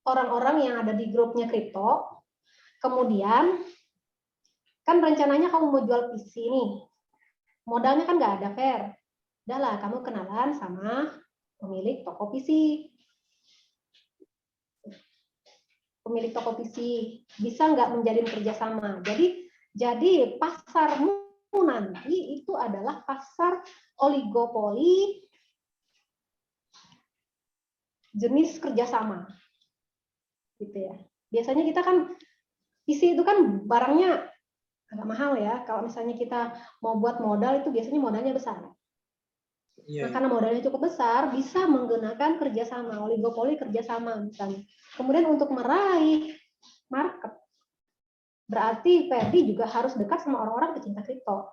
orang-orang yang ada di grupnya kripto. Kemudian, kan rencananya kamu mau jual PC nih. Modalnya kan nggak ada, Fer. Udah lah, kamu kenalan sama pemilik toko PC. Pemilik toko PC. Bisa nggak menjalin kerjasama? Jadi pasarmu nanti itu adalah pasar oligopoli jenis kerjasama. Gitu ya. Biasanya kita kan PC itu kan barangnya agak mahal ya. Kalau misalnya kita mau buat modal itu biasanya modalnya besar. Nah, karena modalnya cukup besar, bisa menggunakan kerjasama, oligopoli kerjasama misalnya. Kemudian untuk meraih market, berarti Ferdi juga harus dekat sama orang-orang pecinta kripto.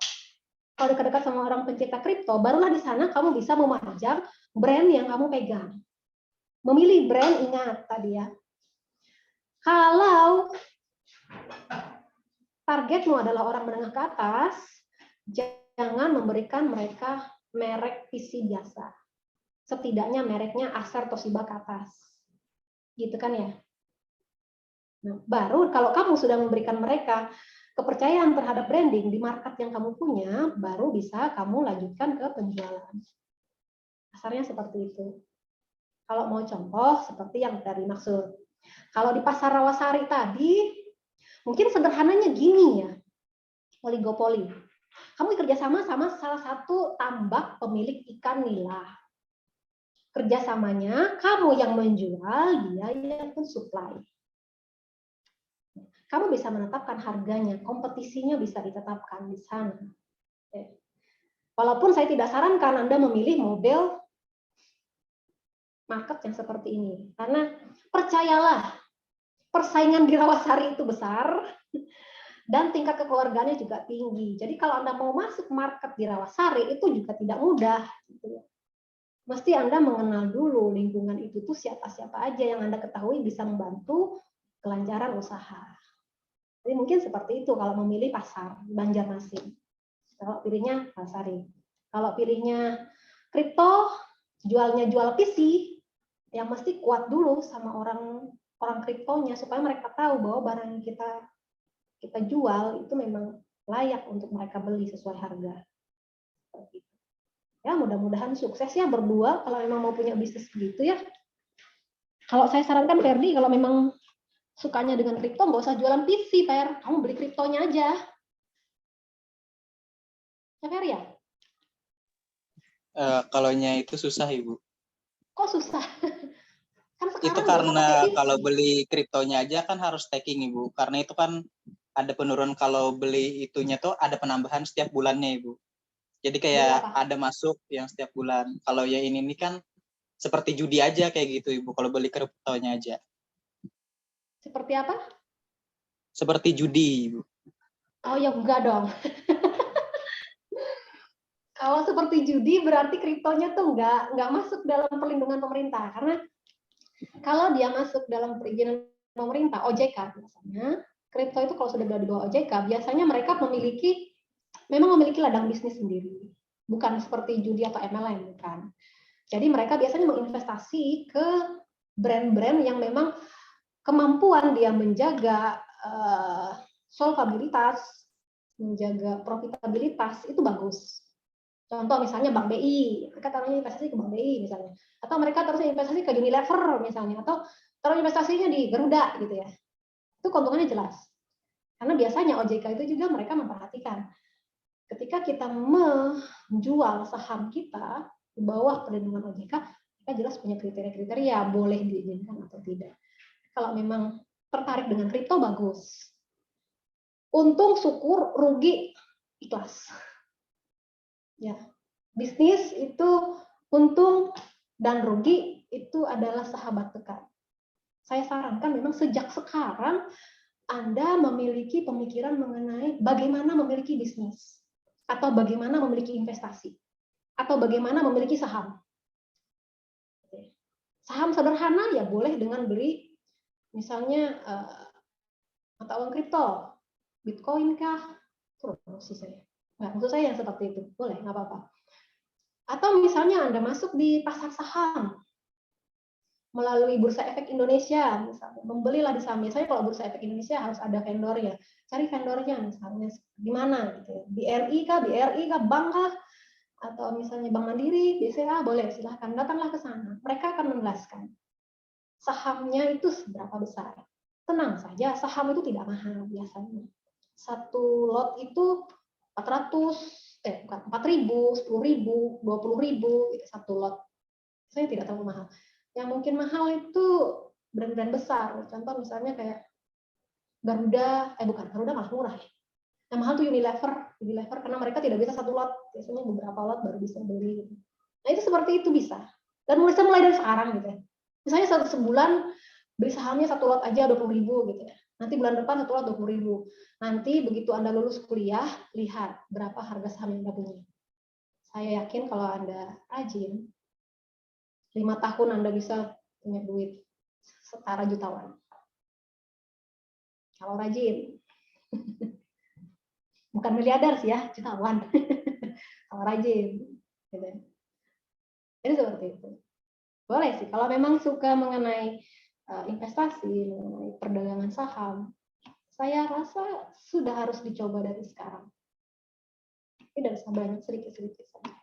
Kalau dekat-dekat sama orang pecinta kripto, barulah di sana kamu bisa memajang brand yang kamu pegang. Memilih brand, ingat tadi ya. Kalau targetmu adalah orang menengah ke atas, jangan memberikan mereka merek PC biasa. Setidaknya mereknya Acer Toshiba ke atas. Gitu kan ya? Nah, baru kalau kamu sudah memberikan mereka kepercayaan terhadap branding di market yang kamu punya, baru bisa kamu lanjutkan ke penjualan. Kasarnya seperti itu. Kalau mau contoh, seperti yang tadi maksud. Kalau di pasar Rawasari tadi, mungkin sederhananya gini ya, oligopoli. Kamu kerjasama sama salah satu tambak pemilik ikan nila. Kerjasamanya, kamu yang menjual, dia yang mensuplai. Kamu bisa menetapkan harganya, kompetisinya bisa ditetapkan di sana. Walaupun saya tidak sarankan Anda memilih model market yang seperti ini. Karena percayalah, persaingan di Rawasari itu besar, dan tingkat kekeluargaannya juga tinggi. Jadi kalau Anda mau masuk market di Rawasari, itu juga tidak mudah. Mesti Anda mengenal dulu lingkungan itu tuh siapa-siapa aja yang Anda ketahui bisa membantu kelancaran usaha. Jadi mungkin seperti itu kalau memilih pasar Banjarmasin. Kalau pilihnya Rawasari. Kalau pilihnya kripto, jualnya jual PC, yang mesti kuat dulu sama orang kriptonya supaya mereka tahu bahwa barang yang kita jual itu memang layak untuk mereka beli sesuai harga. Ya, mudah-mudahan sukses ya berdua kalau memang mau punya bisnis begitu ya. Kalau saya sarankan Ferdi, kalau memang sukanya dengan kripto, nggak usah jualan PC, Fer. Kamu beli kriptonya aja. Ya, Fer ya? Kalaunya itu susah, Ibu. Kok susah? Kan Itu karena kalau beli kriptonya aja kan harus staking, Ibu. Karena itu kan ada penurunan kalau beli itunya tuh ada penambahan setiap bulannya, Ibu. Jadi kayak ada masuk yang setiap bulan. Kalau ya ini kan seperti judi aja kayak gitu, Ibu. Kalau beli kriptonya aja. Seperti apa? Seperti judi, Ibu. Oh ya enggak dong. Kalau seperti judi berarti kriptonya tuh enggak masuk dalam perlindungan pemerintah. Karena kalau dia masuk dalam perizinan pemerintah, OJK biasanya, kripto itu kalau sudah di bawah OJK, biasanya mereka memiliki memang memiliki ladang bisnis sendiri, bukan seperti judi atau MLM, bukan. Jadi mereka biasanya menginvestasi ke brand-brand yang memang kemampuan dia menjaga solvabilitas, menjaga profitabilitas itu bagus. Contoh misalnya Bank BI, mereka taruhnya investasi ke Bank BI misalnya, atau mereka taruhnya investasi ke Unilever misalnya, atau taruh investasinya di Garuda gitu ya. Itu keuntungannya jelas. Karena biasanya OJK itu juga mereka memperhatikan ketika kita menjual saham kita di bawah perlindungan OJK, kita jelas punya kriteria-kriteria boleh diizinkan atau tidak. Kalau memang tertarik dengan kripto bagus. Untung, syukur, rugi, ikhlas. Ya, bisnis itu untung dan rugi itu adalah sahabat dekat. Saya sarankan memang sejak sekarang Anda memiliki pemikiran mengenai bagaimana memiliki bisnis, atau bagaimana memiliki investasi, atau bagaimana memiliki saham. Saham sederhana ya boleh dengan beli misalnya mata uang kripto, Bitcoin kah? Promosi saya. Nah, maksud saya yang seperti itu, boleh, nggak apa-apa. Atau misalnya Anda masuk di pasar saham melalui Bursa Efek Indonesia, misalnya membelilah di saham. Biasanya kalau Bursa Efek Indonesia harus ada vendornya, cari vendornya misalnya di mana, gitu. BRI kah, BRI kah, bank kah, atau misalnya Bank Mandiri, BCA, boleh silahkan datanglah ke sana. Mereka akan menjelaskan sahamnya itu seberapa besar. Tenang saja, saham itu tidak mahal biasanya. Satu lot itu 4.000, 10.000, 20.000, gitu, satu lot. Saya tidak terlalu mahal. Yang mungkin mahal itu brand-brand besar. Contoh misalnya kayak Garuda, Garuda malah murah ya. Yang mahal tuh Unilever karena mereka tidak bisa satu lot. Biasanya beberapa lot baru bisa beli. Nah itu seperti itu bisa. Dan bisa mulai dari sekarang gitu ya. Misalnya sebulan beli sahamnya satu lot aja 20.000 gitu ya. Nanti bulan depan satu lot 20.000. Nanti begitu Anda lulus kuliah, lihat berapa harga saham yang Anda punya. Saya yakin kalau Anda rajin, 5 tahun Anda bisa punya duit setara jutawan. Kalau rajin. Bukan miliarder sih ya, jutawan. Kalau rajin. Gitu. Jadi seperti itu. Boleh sih, kalau memang suka mengenai investasi, mengenai perdagangan saham, saya rasa sudah harus dicoba dari sekarang. Tidak usah banyak, sedikit-sedikit saja.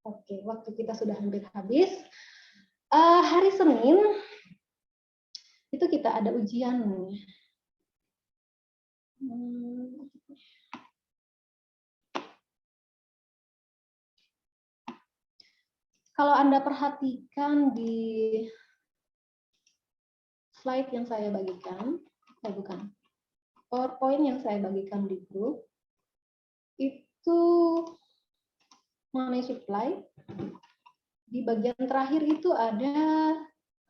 Oke, waktu kita sudah hampir habis. Hari Senin, itu kita ada ujian. Kalau Anda perhatikan di slide yang saya bagikan, bukan, PowerPoint yang saya bagikan di grup, itu mengenai supply, di bagian terakhir itu ada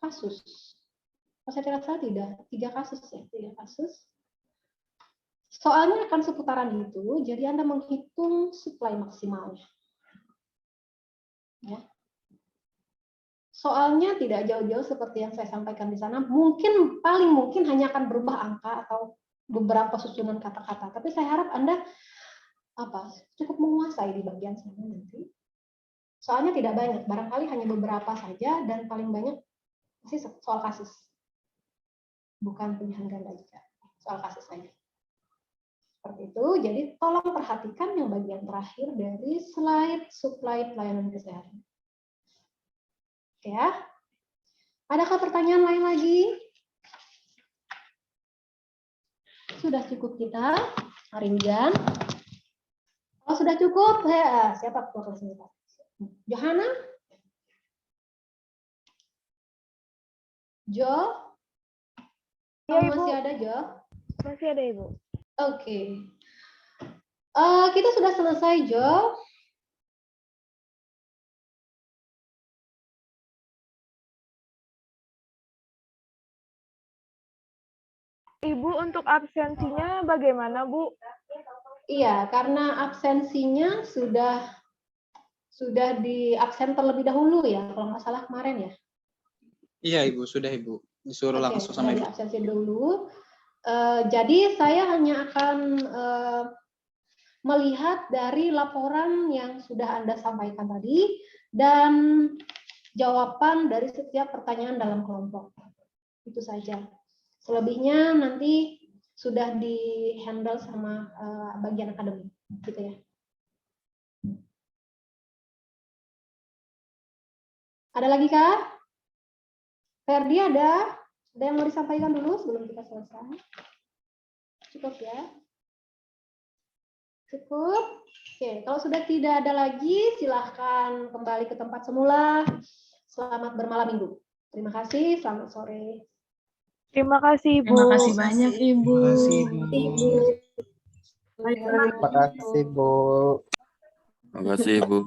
kasus. Kalau saya tidak salah tidak, 3 kasus ya, 3 kasus. Soalnya akan seputaran itu, jadi Anda menghitung supply maksimalnya. Ya. Soalnya tidak jauh-jauh seperti yang saya sampaikan di sana, mungkin paling mungkin hanya akan berubah angka atau beberapa susunan kata-kata. Tapi saya harap Anda cukup menguasai di bagian sana nanti. Soalnya tidak banyak, barangkali hanya beberapa saja dan paling banyak masih soal kasus. Bukan pilihan ganda juga, soal kasus saja. Seperti itu, jadi tolong perhatikan yang bagian terakhir dari slide supply pelayanan kesehatan. Oke ya. Adakah pertanyaan lain lagi? Sudah cukup kita, Arinjan. Kalau sudah cukup, siapa ketua kelas ini? Johanna? Jo? Ya, Ibu. Masih ada, Jo? Masih ada, Ibu. Oke. Kita sudah selesai, Jo. Ibu, untuk absensinya bagaimana, Bu? Iya, karena absensinya sudah di absen terlebih dahulu ya, kalau nggak salah kemarin ya. Iya, Ibu, sudah Ibu. Disuruh langsung sama Ibu. Di absensi dulu. Jadi saya hanya akan melihat dari laporan yang sudah Anda sampaikan tadi dan jawaban dari setiap pertanyaan dalam kelompok. Itu saja. Selebihnya nanti sudah di-handle sama bagian akademik, gitu ya. Ada lagi kah? Ferdi ada? Ada yang mau disampaikan dulu sebelum kita selesai? Cukup ya? Cukup? Oke, kalau sudah tidak ada lagi, silahkan kembali ke tempat semula. Selamat bermalam minggu. Terima kasih, selamat sore. Terima kasih, Bu. Terima kasih banyak, Ibu. Terima kasih, Bu. Terima kasih, Bu.